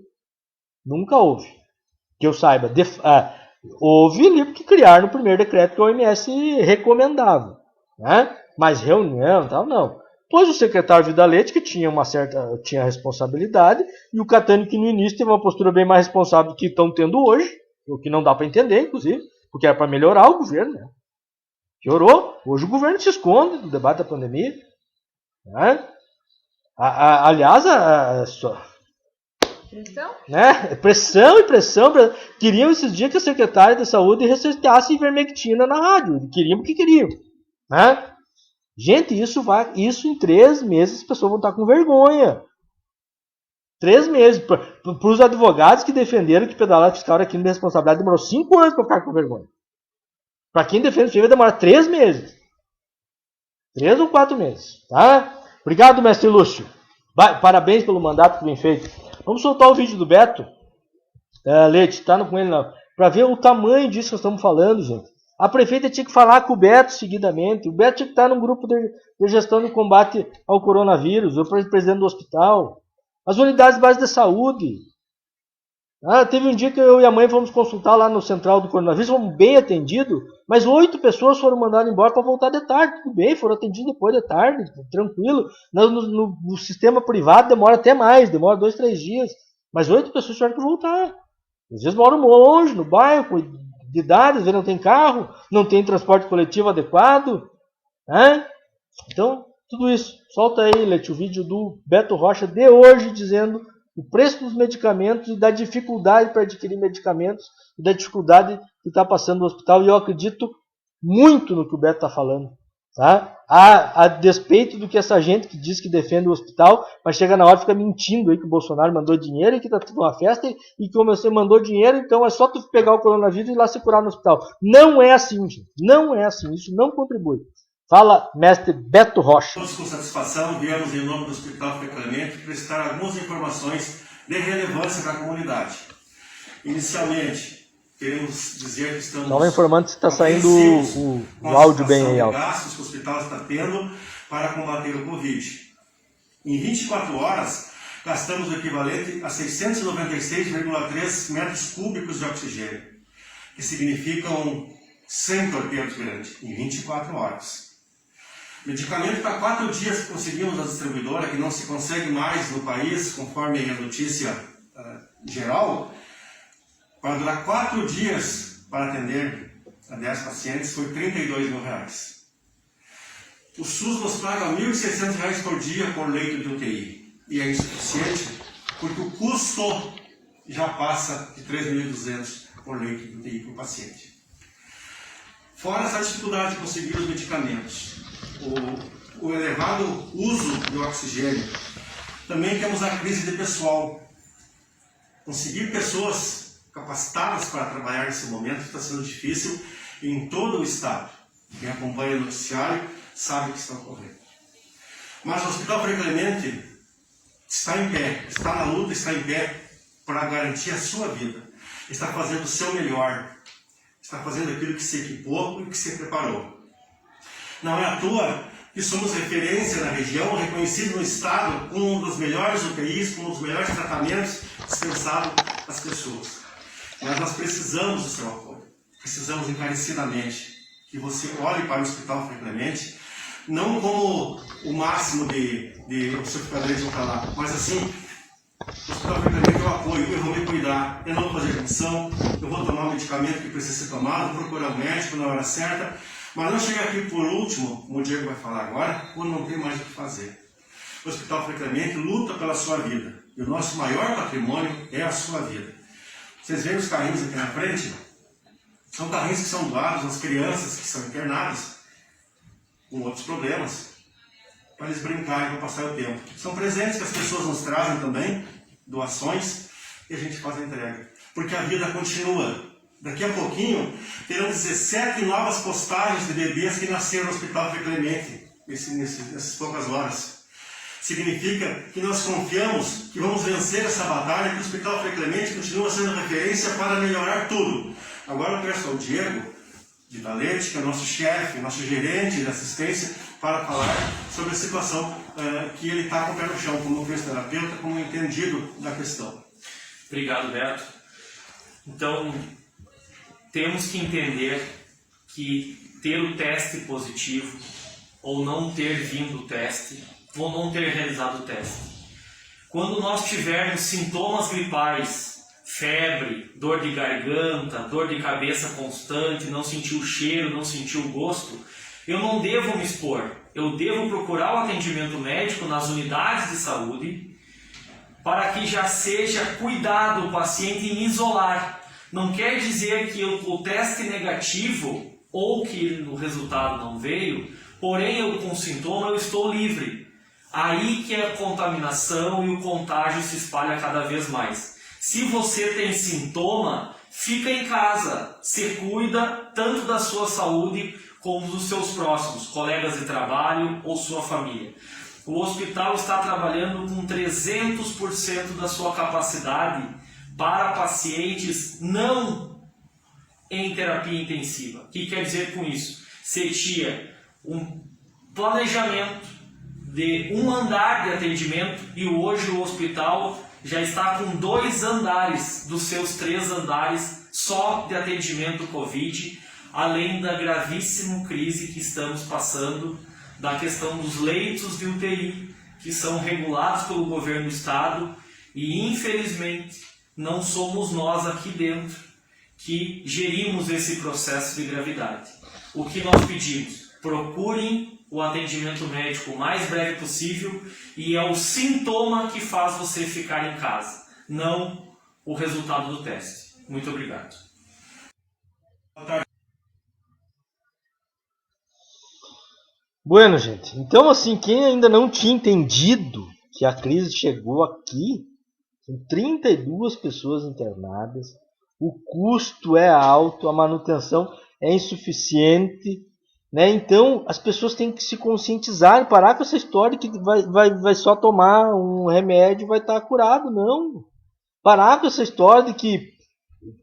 nunca houve. Que eu saiba. Houve ali porque criaram no primeiro decreto que a OMS recomendava, né? Mas reunião e tal, não. Pois o secretário Vida Leite, que tinha responsabilidade, e o Catani, que no início teve uma postura bem mais responsável do que estão tendo hoje, o que não dá para entender, inclusive, porque era para melhorar o governo, né? Piorou. Hoje o governo se esconde do debate da pandemia, né? Aliás, Pressão? né? Pressão e pressão. Queriam esses dias que a secretária da saúde ressuscitasse ivermectina na rádio. Queriam porque queriam, né? Gente, isso em 3 meses as pessoas vão estar com vergonha. 3 meses. Para os advogados que defenderam que pedalar fiscal era crime de responsabilidade, demorou 5 anos para ficar com vergonha. Para quem defende o crime, vai demorar 3 meses. 3 ou 4 meses. Tá? Obrigado, mestre Lúcio. Parabéns pelo mandato que vem feito. Vamos soltar o vídeo do Beto. Leite, tá com ele não. Para ver o tamanho disso que nós estamos falando, gente. A prefeita tinha que falar com o Beto seguidamente. O Beto tinha que estar num grupo de gestão de combate ao coronavírus. O presidente do hospital. As unidades básicas de saúde. Teve um dia que eu e a mãe fomos consultar lá no central do coronavírus. Fomos bem atendidos. Mas 8 pessoas foram mandadas embora para voltar de tarde. Tudo bem, foram atendidos depois de tarde. Tranquilo. No sistema privado demora até mais. Demora 2, 3 dias. Mas 8 pessoas tiveram que voltar. Às vezes moram longe, no bairro, de idade, às vezes não tem carro, não tem transporte coletivo adequado, né? Então, tudo isso. Solta aí, Leite, o vídeo do Beto Rocha de hoje, dizendo o preço dos medicamentos e da dificuldade para adquirir medicamentos e da dificuldade que está passando no hospital. E eu acredito muito no que o Beto está falando. Tá? A despeito do que essa gente que diz que defende o hospital, mas chega na hora e fica mentindo aí que o Bolsonaro mandou dinheiro e que está tudo uma festa e que como você mandou dinheiro, então é só tu pegar o coronavírus e ir lá se curar no hospital. Não é assim, gente. Não é assim. Isso não contribui. Fala, mestre Beto Rocha. Todos com satisfação viemos em nome do Hospital Frei Clemente prestar algumas informações de relevância para a comunidade. Inicialmente, queremos dizer que estamos... Só informando se está saindo o áudio bem aí, Alto. Gastos que o hospital está tendo para combater o Covid. Em 24 horas, gastamos o equivalente a 696,3 metros cúbicos de oxigênio, que significam 100 torpedos grandes, em 24 horas. Medicamento para 4 dias que conseguimos da distribuidora, que não se consegue mais no país, conforme a notícia geral, para durar 4 dias para atender a 10 pacientes, foi R$32 mil. O SUS nos paga R$1.600 por dia por leito de UTI. E é insuficiente, porque o custo já passa de R$3.200 por leito de UTI por paciente. Fora essa dificuldade de conseguir os medicamentos, o elevado uso do oxigênio, também temos a crise de pessoal. Conseguir pessoas capacitadas para trabalhar nesse momento está sendo difícil em todo o estado. Quem acompanha o noticiário sabe o que está ocorrendo. Mas o Hospital Frei Clemente está em pé, está na luta, está em pé para garantir a sua vida. Está fazendo o seu melhor. Está fazendo aquilo que se equipou e que se preparou. Não é à toa que somos referência na região, reconhecido no estado como um dos melhores UTIs, como um dos melhores tratamentos dispensados às pessoas. Mas nós precisamos do seu apoio. Precisamos encarecidamente que você olhe para o Hospital Frei Clemente, não como o máximo o seu ficadeiro para lá, mas assim, o Hospital Frei Clemente é o apoio, eu vou me cuidar, eu não vou fazer admissão, eu vou tomar o medicamento que precisa ser tomado, vou procurar o médico na hora certa, mas não chegar aqui por último, como o Diego vai falar agora, quando não tem mais o que fazer. O Hospital Frei Clemente luta pela sua vida, e o nosso maior patrimônio é a sua vida. Vocês veem os carrinhos aqui na frente? São carrinhos que são doados às crianças que são internadas com outros problemas, para eles brincarem, para passar o tempo. São presentes que as pessoas nos trazem também, doações, e a gente faz a entrega. Porque a vida continua. Daqui a pouquinho, terão 17 novas postagens de bebês que nasceram no Hospital Frei Clemente, nessas poucas horas. Significa que nós confiamos que vamos vencer essa batalha, que o Hospital Frei Clemente continua sendo referência para melhorar tudo. Agora eu peço ao Diego de Valete, que é o nosso chefe, nosso gerente de assistência, para falar sobre a situação que ele está com o pé no chão, como fisioterapeuta, como entendido da questão. Obrigado, Beto. Então, temos que entender que ter o teste positivo, ou não ter vindo o teste, ou não ter realizado o teste. Quando nós tivermos sintomas gripais, febre, dor de garganta, dor de cabeça constante, não sentir o cheiro, não sentir o gosto, eu não devo me expor. Eu devo procurar o atendimento médico nas unidades de saúde para que já seja cuidado o paciente em isolar. Não quer dizer que o teste negativo ou que o resultado não veio, porém eu com sintoma eu estou livre. Aí que a contaminação e o contágio se espalha cada vez mais. Se você tem sintoma, fica em casa, se cuida tanto da sua saúde como dos seus próximos, colegas de trabalho ou sua família. O hospital está trabalhando com 300% da sua capacidade para pacientes não em terapia intensiva. O que quer dizer com isso? Você tinha um planejamento de um andar de atendimento e hoje o hospital já está com 2 andares dos seus 3 andares só de atendimento Covid, além da gravíssima crise que estamos passando da questão dos leitos de UTI, que são regulados pelo governo do estado e infelizmente não somos nós aqui dentro que gerimos esse processo de gravidade. O que nós pedimos? Procurem o atendimento médico o mais breve possível e é o sintoma que faz você ficar em casa, não o resultado do teste. Muito obrigado. Bueno, gente, então assim, quem ainda não tinha entendido que a crise chegou aqui, são 32 pessoas internadas, o custo é alto, a manutenção é insuficiente, né? Então as pessoas têm que se conscientizar e parar com essa história que vai só tomar um remédio e vai estar curado, não. Parar com essa história de que,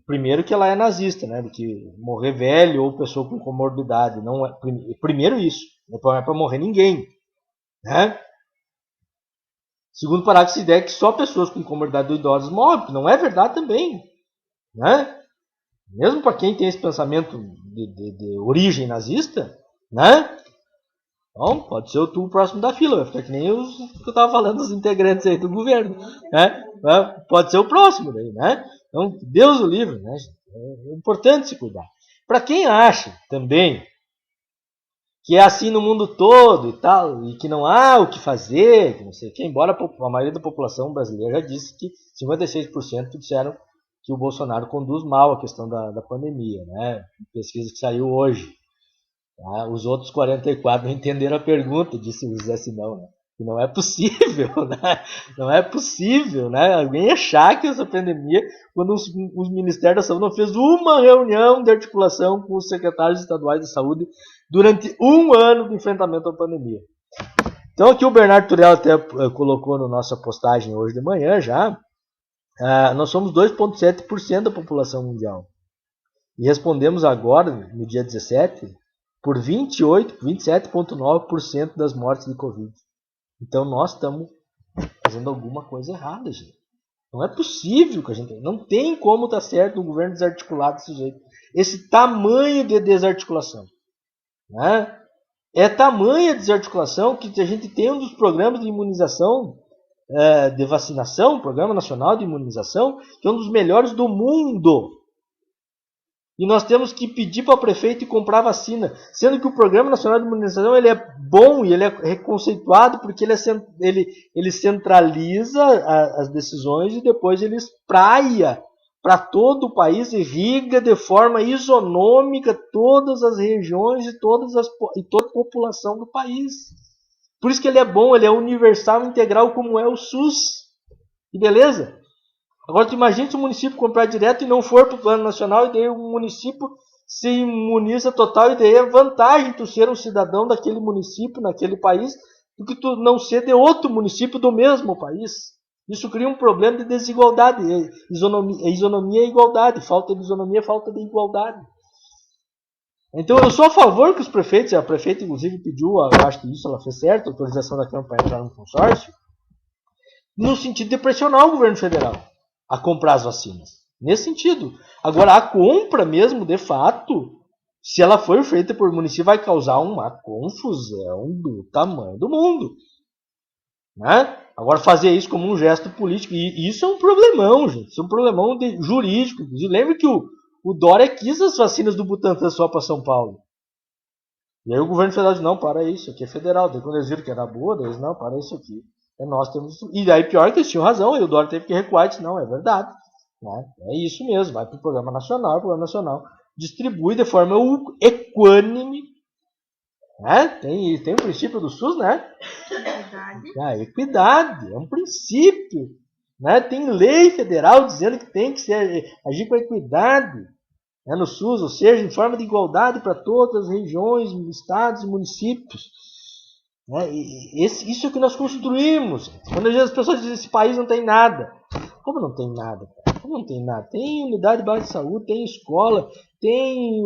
primeiro que ela é nazista, né? De que morrer velho ou pessoa com comorbidade, não é, primeiro isso, não é para morrer ninguém, né? Segundo, parar com essa ideia que só pessoas com comorbidade idosas morrem, que não é verdade também, né? Mesmo para quem tem esse pensamento de origem nazista, né? Então, pode ser o próximo da fila, vai ficar que nem os que eu estava falando, os integrantes aí do governo, né? Pode ser o próximo daí, né? Então, Deus o livre, né? É importante se cuidar. Para quem acha também que é assim no mundo todo e tal, e que não há o que fazer, que não sei o que, embora a maioria da população brasileira já disse que 56% disseram que o Bolsonaro conduz mal a questão da pandemia, né? Pesquisa que saiu hoje. Tá? Os outros 44 não entenderam a pergunta, disse o José Simão, né? Que não é possível, né? Não é possível, né? Alguém achar que essa pandemia, quando os Ministérios da Saúde não fez uma reunião de articulação com os secretários estaduais de saúde durante um ano de enfrentamento à pandemia. Então aqui o Bernardo Turel até colocou na nossa postagem hoje de manhã já, nós somos 2,7% da população mundial. E respondemos agora, no dia 17, por 27,9% das mortes de Covid. Então nós estamos fazendo alguma coisa errada, gente. Não é possível que a gente... Não tem como estar certo um governo desarticulado desse jeito. Esse tamanho de desarticulação. Né? É tamanha desarticulação que a gente tem um dos programas de imunização, de vacinação, Programa Nacional de Imunização, que é um dos melhores do mundo. E nós temos que pedir para o prefeito comprar vacina, sendo que o Programa Nacional de Imunização ele é bom e ele é conceituado porque ele centraliza as decisões e depois ele espraia para todo o país, irriga de forma isonômica todas as regiões e toda a população do país. Por isso que ele é bom, ele é universal, integral, como é o SUS. E beleza? Agora, tu imagina se o município comprar direto e não for para o plano nacional, e daí o município se imuniza total, e daí é vantagem tu ser um cidadão daquele município, naquele país, do que tu não ser de outro município do mesmo país. Isso cria um problema de desigualdade. Isonomia é igualdade. Falta de isonomia, falta de igualdade. Então eu sou a favor que os prefeitos, a prefeita inclusive pediu, eu acho que isso ela fez certo, a autorização da Câmara para entrar no consórcio, no sentido de pressionar o governo federal a comprar as vacinas. Nesse sentido. Agora, a compra mesmo, de fato, se ela for feita por município, vai causar uma confusão do tamanho do mundo. Né? Agora, fazer isso como um gesto político, e isso é um problemão, gente. Isso é um problemão jurídico. Inclusive, lembra que o Dória quis as vacinas do Butantan só para São Paulo. E aí o governo federal disse, não, para isso aqui é federal. Daí quando eles viram que era boa, eles, não, para isso aqui. É nós temos isso. E daí pior que eles tinham razão, e o Dória teve que recuar e disse, não, é verdade. Né? É isso mesmo, vai para o programa nacional, o programa nacional distribui de forma equânime. Né? Tem o princípio do SUS, né? A equidade, é um princípio. Né? Tem lei federal dizendo que tem que agir com equidade, né, no SUS, ou seja, em forma de igualdade para todas as regiões, estados e municípios. Né? Isso é o que nós construímos. Quando às vezes as pessoas dizem que esse país não tem nada. Como não tem nada? Como não tem nada? Tem unidade básica de saúde, tem escola, tem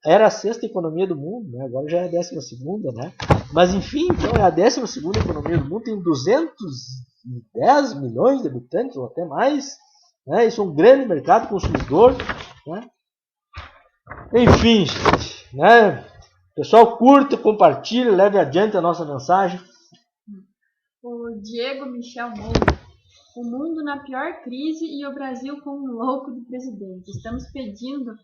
era a 6ª economia do mundo, né? Agora já é a 12ª, né? Mas enfim, então é a 12ª economia do mundo, tem 210 milhões de habitantes, ou até mais. Né? Isso é um grande mercado consumidor. Né? Enfim, gente, né? Pessoal, curta, compartilhe, leve adiante a nossa mensagem. O Diego Michel Moura. O mundo na pior crise e o Brasil com um louco de presidente. Estamos perdidos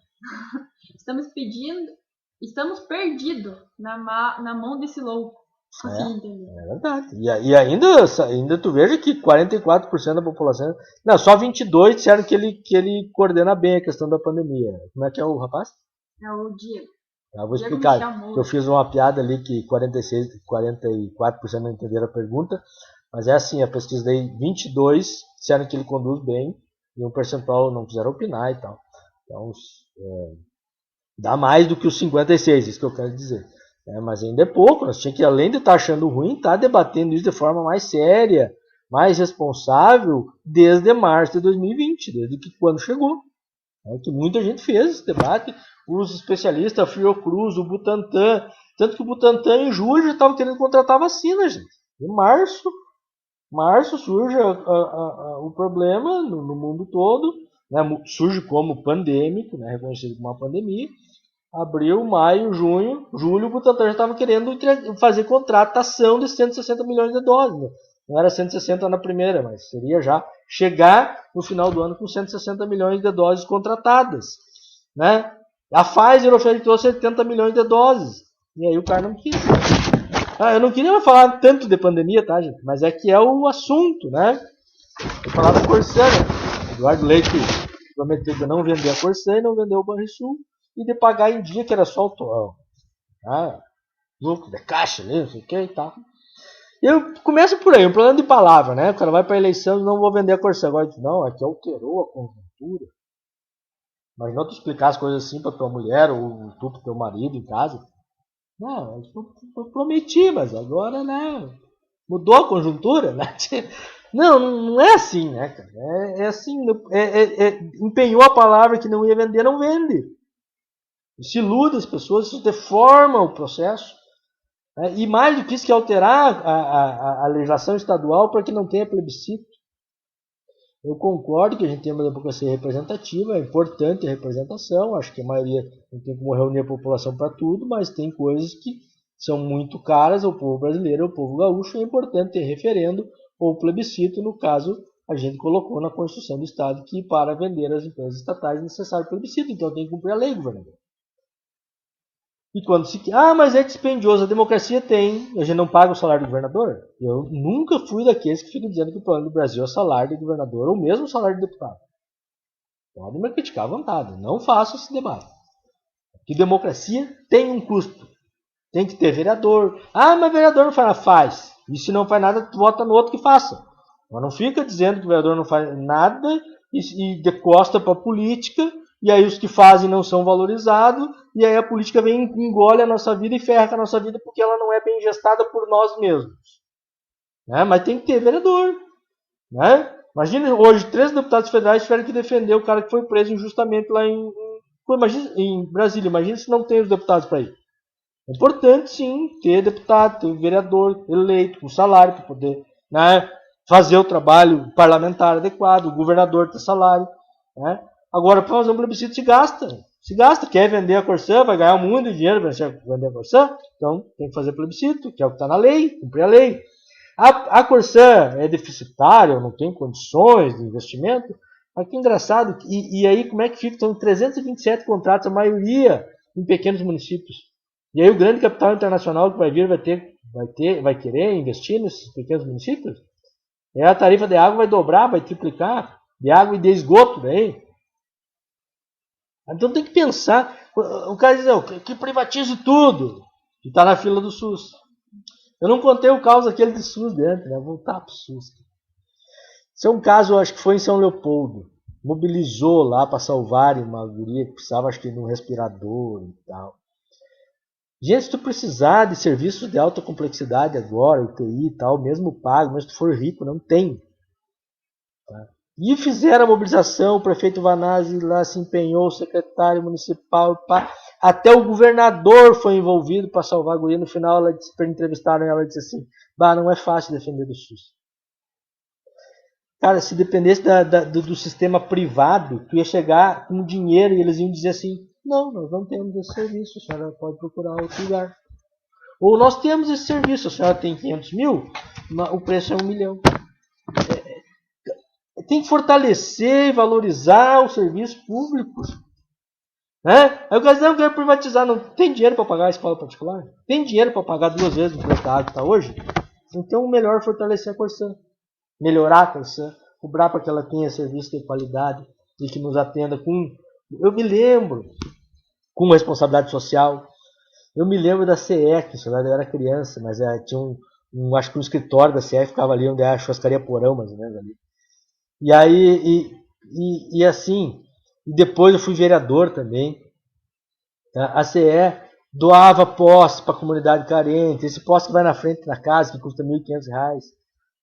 na mão desse louco. É verdade. E ainda tu veja que 44% da população... Não, só 22% disseram que ele coordena bem a questão da pandemia. Como é que é o rapaz? É o Diego. Eu vou explicar. Eu fiz uma piada ali que 44% não entenderam a pergunta. Mas é assim, a pesquisa daí, 22% disseram que ele conduz bem, e um percentual não quiseram opinar e tal. Então, dá mais do que os 56%, isso que eu quero dizer. Mas ainda é pouco, nós tínhamos que, além de estar achando ruim, estar debatendo isso de forma mais séria, mais responsável, desde março de 2020, desde que quando chegou. Que muita gente fez esse debate, os especialistas, a Fiocruz, o Butantan, tanto que o Butantan em julho já estava querendo contratar vacina, gente. Em março surge o problema no mundo todo, né? Surge como pandêmico, né? Reconhecido como uma pandemia. Abril, maio, junho, julho, o Butantan já estava querendo fazer contratação de 160 milhões de doses. Né? Não era 160 na primeira, mas seria já chegar no final do ano com 160 milhões de doses contratadas. Né? A Pfizer ofereceu 70 milhões de doses. E aí o cara não quis. Eu não queria falar tanto de pandemia, tá, gente? Mas é que é o assunto, né? Eu falar da Corsã, né? Eduardo Leite prometeu de não vender a Corsã e não vendeu o Banrisul e de pagar em dia, que era só o lucro de caixa, né? Não sei o que e tal. Eu começo por aí, um problema de palavra, né? O cara vai para a eleição e não vou vender a Corsã. Agora diz, não, é que alterou a conjuntura. Imagina tu explicar as coisas assim para tua mulher ou tu para teu marido em casa. Não, eu prometi, mas agora, né, mudou a conjuntura, né? Não é assim, né, cara? É assim, empenhou a palavra que não ia vender, não vende. Isso ilude as pessoas, isso deforma o processo. Né? E mais do que isso, que alterar a legislação estadual para que não tenha plebiscito. Eu concordo que a gente tem uma democracia representativa, é importante a representação, acho que a maioria não tem como reunir a população para tudo, mas tem coisas que são muito caras ao povo brasileiro, ao povo gaúcho, é importante ter referendo ou plebiscito, no caso, a gente colocou na Constituição do Estado que para vender as empresas estatais é necessário plebiscito, então tem que cumprir a lei, governador. E quando se... mas é dispendioso, a democracia tem, a gente não paga o salário do governador? Eu nunca fui daqueles que ficam dizendo que o problema do Brasil é o salário do governador, ou mesmo o salário do deputado. Pode me criticar à vontade, não faço esse debate. Que democracia tem um custo. Tem que ter vereador. Mas vereador não faz nada. Faz. E se não faz nada, tu vota no outro que faça. Mas não fica dizendo que o vereador não faz nada e decosta para a política, e aí os que fazem não são valorizados, e aí a política vem e engole a nossa vida e ferra com a nossa vida porque ela não é bem gestada por nós mesmos. Né? Mas tem que ter vereador. Né? Imagina hoje 3 deputados federais tiveram que defender o cara que foi preso injustamente lá em Brasília. Imagina se não tem os deputados para ir. É importante, sim, ter deputado, ter vereador eleito, com salário, para poder, né, fazer o trabalho parlamentar adequado, o governador ter salário. Né? Agora, para fazer um plebiscito se gasta. Se gasta. Quer vender a Corsã, vai ganhar muito dinheiro para vender a Corsã. Então, tem que fazer plebiscito, que é o que está na lei, cumprir a lei. A Corsã é deficitária, não tem condições de investimento. Mas que engraçado. E aí, como é que fica? São 327 contratos, a maioria em pequenos municípios. E aí o grande capital internacional que vai vir vai querer investir nesses pequenos municípios? E a tarifa de água vai dobrar, vai triplicar, de água e de esgoto daí. Então tem que pensar. O cara diz, que privatize tudo, que está na fila do SUS. Eu não contei o caso aquele do SUS dentro, né? Vou voltar para o SUS. Esse é um caso, acho que foi em São Leopoldo. Mobilizou lá para salvar uma guria que precisava, acho que, de um respirador e tal. Gente, se tu precisar de serviços de alta complexidade agora, UTI e tal, mesmo pago, mas se tu for rico, não tem. Tá? E fizeram a mobilização, o prefeito Vanazzi lá se empenhou, o secretário municipal, até o governador foi envolvido para salvar a guria. No final, entrevistaram ela e disse assim, não é fácil defender do SUS. Cara, se dependesse do sistema privado, tu ia chegar com dinheiro e eles iam dizer assim, não, nós não temos esse serviço, a senhora pode procurar outro lugar. Ou nós temos esse serviço, a senhora tem 500 mil, o preço é 1 milhão. Tem que fortalecer e valorizar os serviços públicos. Né? Aí o cara diz, não, quero privatizar, não tem dinheiro para pagar a escola particular? Tem dinheiro para pagar 2 vezes o preço da água que está hoje? Então, melhor fortalecer a Corsã. Melhorar a Corsã, cobrar para que ela tenha serviço de qualidade e que nos atenda com... Eu me lembro, com responsabilidade social, eu me lembro da CE, que eu era criança, mas tinha acho que um escritório da CE ficava ali onde é a churrascaria Porão, mais ou menos ali. E aí, e assim, e depois eu fui vereador também. Tá? A CE doava poste para a comunidade carente, esse poste que vai na frente da casa, que custa R$ 1.500.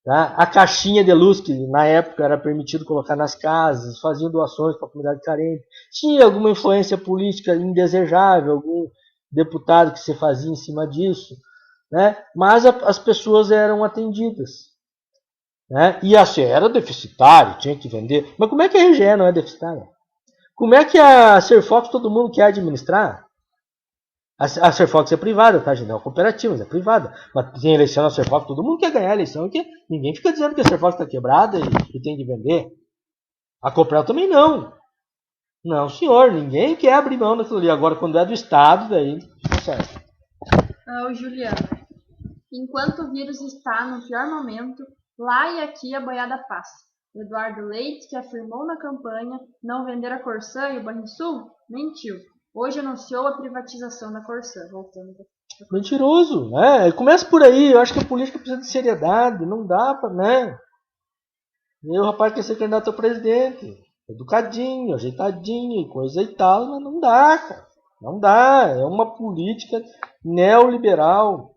Tá? A caixinha de luz, que na época era permitido colocar nas casas, faziam doações para a comunidade carente. Tinha alguma influência política indesejável, algum deputado que se fazia em cima disso, né? Mas as pessoas eram atendidas. Né? E a CE era deficitária, tinha que vender. Mas como é que a RGE não é deficitária? Como é que a Serfox todo mundo quer administrar? A Serfox é privada, tá, gente? Não é uma cooperativa, mas é privada. Mas tem eleição na Serfox, todo mundo quer ganhar a eleição, porque ninguém fica dizendo que a Serfox está quebrada e tem que vender. A Copel também não. Não, senhor, ninguém quer abrir mão daquilo ali. Agora, quando é do Estado, daí fica certo. Juliano, enquanto o vírus está no pior momento, lá e aqui a boiada passa. Eduardo Leite, que afirmou na campanha não vender a Corsã e o Banrisul, mentiu. Hoje anunciou a privatização da Corsã. Voltando. Mentiroso, né? Começa por aí. Eu acho que a política precisa de seriedade. Não dá para, né? E o rapaz quer ser candidato a presidente. Educadinho, ajeitadinho, coisa e tal. Mas não dá, cara. Não dá. É uma política neoliberal.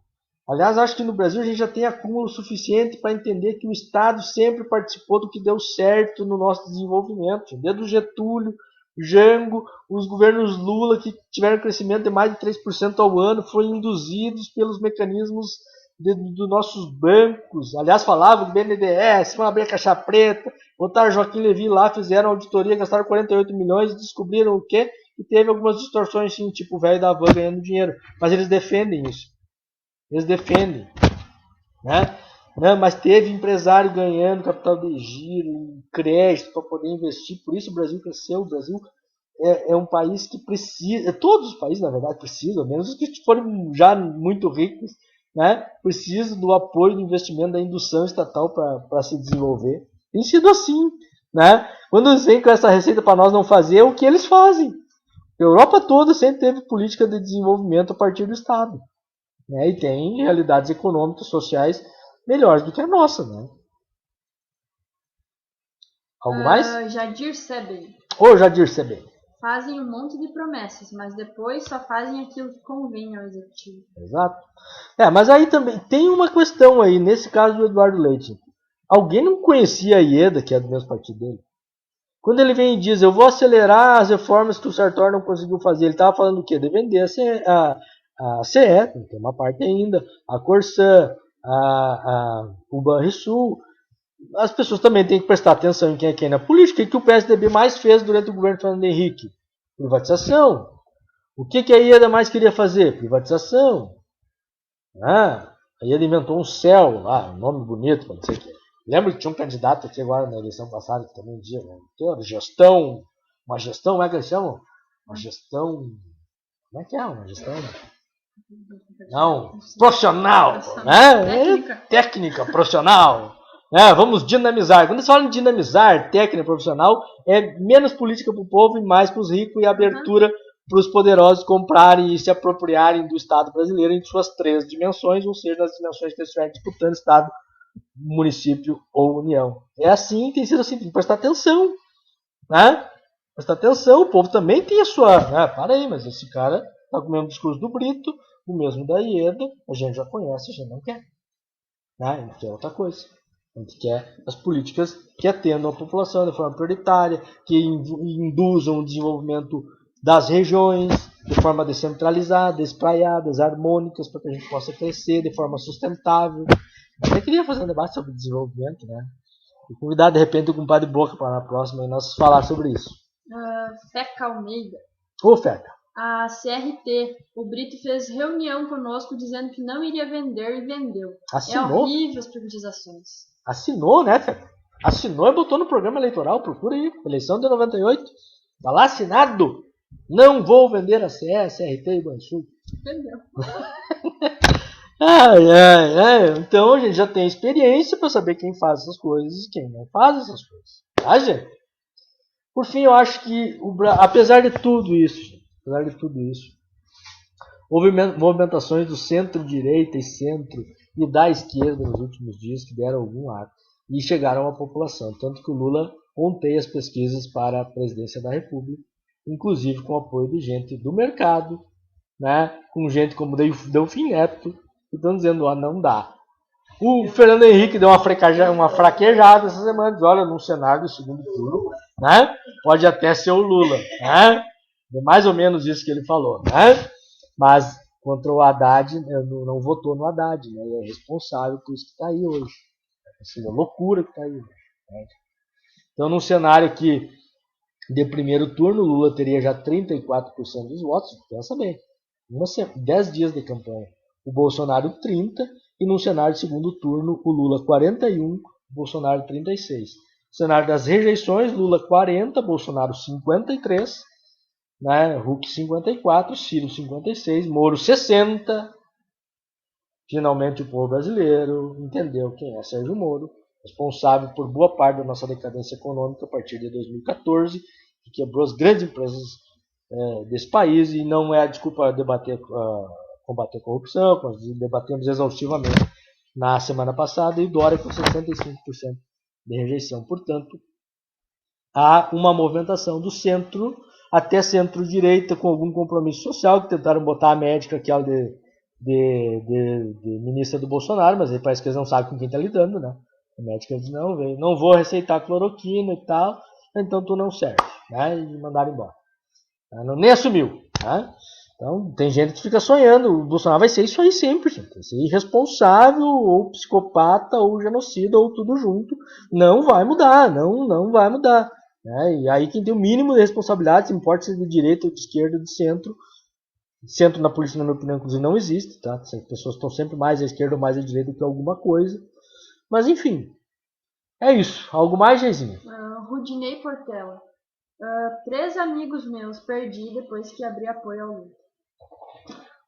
Aliás, acho que no Brasil a gente já tem acúmulo suficiente para entender que o Estado sempre participou do que deu certo no nosso desenvolvimento. Desde o Getúlio, Jango, os governos Lula, que tiveram crescimento de mais de 3% ao ano, foram induzidos pelos mecanismos dos nossos bancos. Aliás, falavam do BNDES, vão abrir a caixa preta, botaram Joaquim Levy lá, fizeram auditoria, gastaram 48 milhões e descobriram o quê? E teve algumas distorções, assim, tipo o velho da van ganhando dinheiro. Mas eles defendem isso. Eles defendem. Né? Não, mas teve empresário ganhando capital de giro, crédito para poder investir. Por isso o Brasil cresceu. O Brasil é um país que precisa, todos os países na verdade precisam, menos os que forem já muito ricos, né? Precisam do apoio do investimento da indução estatal para se desenvolver. Tem sido assim. Né? Quando eles vêm com essa receita para nós não fazer, é o que eles fazem. A Europa toda sempre teve política de desenvolvimento a partir do Estado. Né? E tem realidades econômicas, sociais melhores do que a nossa. Né? Algo mais? Jadir Sebem. Ô, Jadir Sebem. Fazem um monte de promessas, mas depois só fazem aquilo que convém ao executivo. Exato. Mas aí também tem uma questão aí, nesse caso do Eduardo Leite. Alguém não conhecia a Ieda, que é do mesmo partido dele? Quando ele vem e diz, eu vou acelerar as reformas que o Sartori não conseguiu fazer, ele estava falando o quê? De vender a CE, tem uma parte ainda, a Corsã, o Banrisul. As pessoas também têm que prestar atenção em quem é quem na política. O que o PSDB mais fez durante o governo Fernando Henrique? Privatização. O que a Ieda mais queria fazer? Privatização. A Ieda inventou um céu lá, um nome bonito, não sei o que. Lembra que tinha um candidato aqui agora na eleição passada que também dizia, uma gestão, como é que eles chamam? Uma gestão, como é que é uma gestão? Não, profissional, né? Técnica, profissional. Vamos dinamizar. Quando eles falam em dinamizar, técnica, profissional, é menos política para o povo e mais para os ricos e abertura para os poderosos comprarem e se apropriarem do Estado brasileiro em suas 3 dimensões, ou seja, nas dimensões que eles estiverem disputando Estado, município ou união. É assim, tem sido assim, tem que prestar atenção. Prestar atenção, o povo também tem a sua... para aí, mas esse cara está com o mesmo discurso do Brito, o mesmo da Ieda, a gente já conhece, a gente não quer. A gente quer outra coisa. A gente quer as políticas que atendam a população de forma prioritária, que induzam o desenvolvimento das regiões de forma descentralizada, espraiadas, harmônicas, para que a gente possa crescer de forma sustentável. Eu até queria fazer um debate sobre desenvolvimento, né? E convidar, de repente, o compadre Boca para na próxima e nós falar sobre isso. Feca Almeida. Ô, Feca. A CRT, o Brito fez reunião conosco dizendo que não iria vender e vendeu. Assinou? É horrível as privatizações. Assinou, né, Feca? Assinou e botou no programa eleitoral, procura aí. Eleição de 98. Tá lá assinado. Não vou vender a CE, a CRT e o Bansul. Vendeu. Então a gente já tem experiência para saber quem faz essas coisas e quem não faz essas coisas. Tá, gente? Por fim, eu acho que, apesar de tudo isso, houve movimentações do centro-direita e centro e da esquerda nos últimos dias que deram algum ar e chegaram à população. Tanto que o Lula ontem as pesquisas para a presidência da República, inclusive com o apoio de gente do mercado, né, com gente como Delfim Neto, que estão dizendo, não dá. O Fernando Henrique deu uma fraquejada essa semana, diz, olha, num cenário do segundo turno, né, pode até ser o Lula, né, é mais ou menos isso que ele falou, né, mas contra o Haddad, não votou no Haddad, né, e é responsável por isso que está aí hoje, essa loucura que está aí hoje, né? Então, num cenário que de primeiro turno, o Lula teria já 34% dos votos, pensa bem, 10 dias de campanha, o Bolsonaro 30%, e no cenário de segundo turno, o Lula 41%, o Bolsonaro 36%. No cenário das rejeições, Lula 40%, Bolsonaro 53%, né? Huck 54%, Ciro 56%, Moro 60%. Finalmente o povo brasileiro entendeu quem é Sérgio Moro, responsável por boa parte da nossa decadência econômica a partir de 2014, que quebrou as grandes empresas desse país, e não é a desculpa combater a corrupção, nós debatemos exaustivamente na semana passada, e Dória com 65% de rejeição. Portanto, há uma movimentação do centro até centro-direita com algum compromisso social, que tentaram botar a médica, aquela de ministra do Bolsonaro, mas aí parece que eles não sabem com quem está lidando, né? A médica diz, não vou receitar cloroquina e tal, então tu não serve, né? E mandaram embora. Nem assumiu, né? Então, tem gente que fica sonhando, o Bolsonaro vai ser isso aí sempre, gente. Vai ser irresponsável, ou psicopata, ou genocida, ou tudo junto. Não vai mudar, não vai mudar. Né? E aí quem tem o mínimo de responsabilidade, se importa se é de direita ou de esquerda ou de centro na política, na minha opinião, inclusive, não existe, tá? As pessoas estão sempre mais à esquerda ou mais à direita do que alguma coisa. Mas, enfim, é isso. Algo mais, Geizinho? Rudinei Portela. 3 amigos meus perdi depois que abri apoio ao Lula.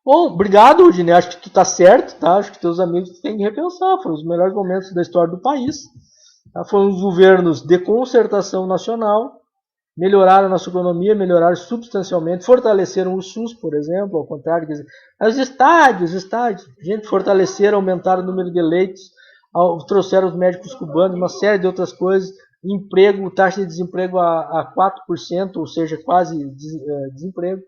Bom, obrigado, Rudinei. Acho que tu tá certo, tá? Acho que teus amigos têm que repensar. Foram os melhores momentos da história do país. Tá? Foram os governos de concertação nacional, melhoraram a nossa economia, melhoraram substancialmente, fortaleceram o SUS, por exemplo, ao contrário, quer dizer, os estádios, gente, fortaleceram, aumentaram o número de leitos, trouxeram os médicos cubanos, uma série de outras coisas, emprego, taxa de desemprego a 4%, ou seja, quase desemprego,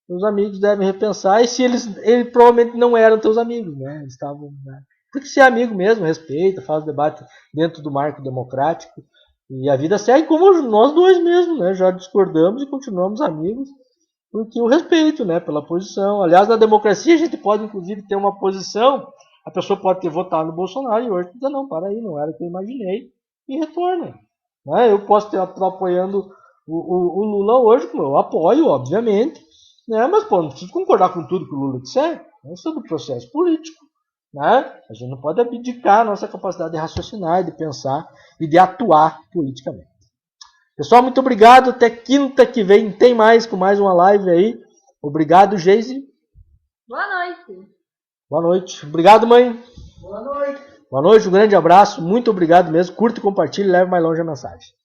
os amigos devem repensar. E se eles provavelmente não eram teus amigos, né? Eles estavam, né? Tem que ser amigo mesmo, respeita, faz o debate dentro do marco democrático. E a vida segue como nós dois mesmo, né? Já discordamos e continuamos amigos, porque o respeito, né? Pela posição. Aliás, na democracia a gente pode, inclusive, ter uma posição. A pessoa pode ter votado no Bolsonaro e hoje diz, não, para aí, não era o que eu imaginei, e retorna. Né? Eu posso estar apoiando o Lula hoje, como eu apoio, obviamente, né? Mas pô, não preciso concordar com tudo que o Lula disser. Isso é do processo político. Né? A gente não pode abdicar a nossa capacidade de raciocinar, de pensar e de atuar politicamente. Pessoal, muito obrigado. Até quinta que vem tem mais, com mais uma live aí. Obrigado, Geise. Boa noite. Boa noite. Obrigado, mãe. Boa noite. Boa noite, um grande abraço. Muito obrigado mesmo. Curta e compartilhe e leve mais longe a mensagem.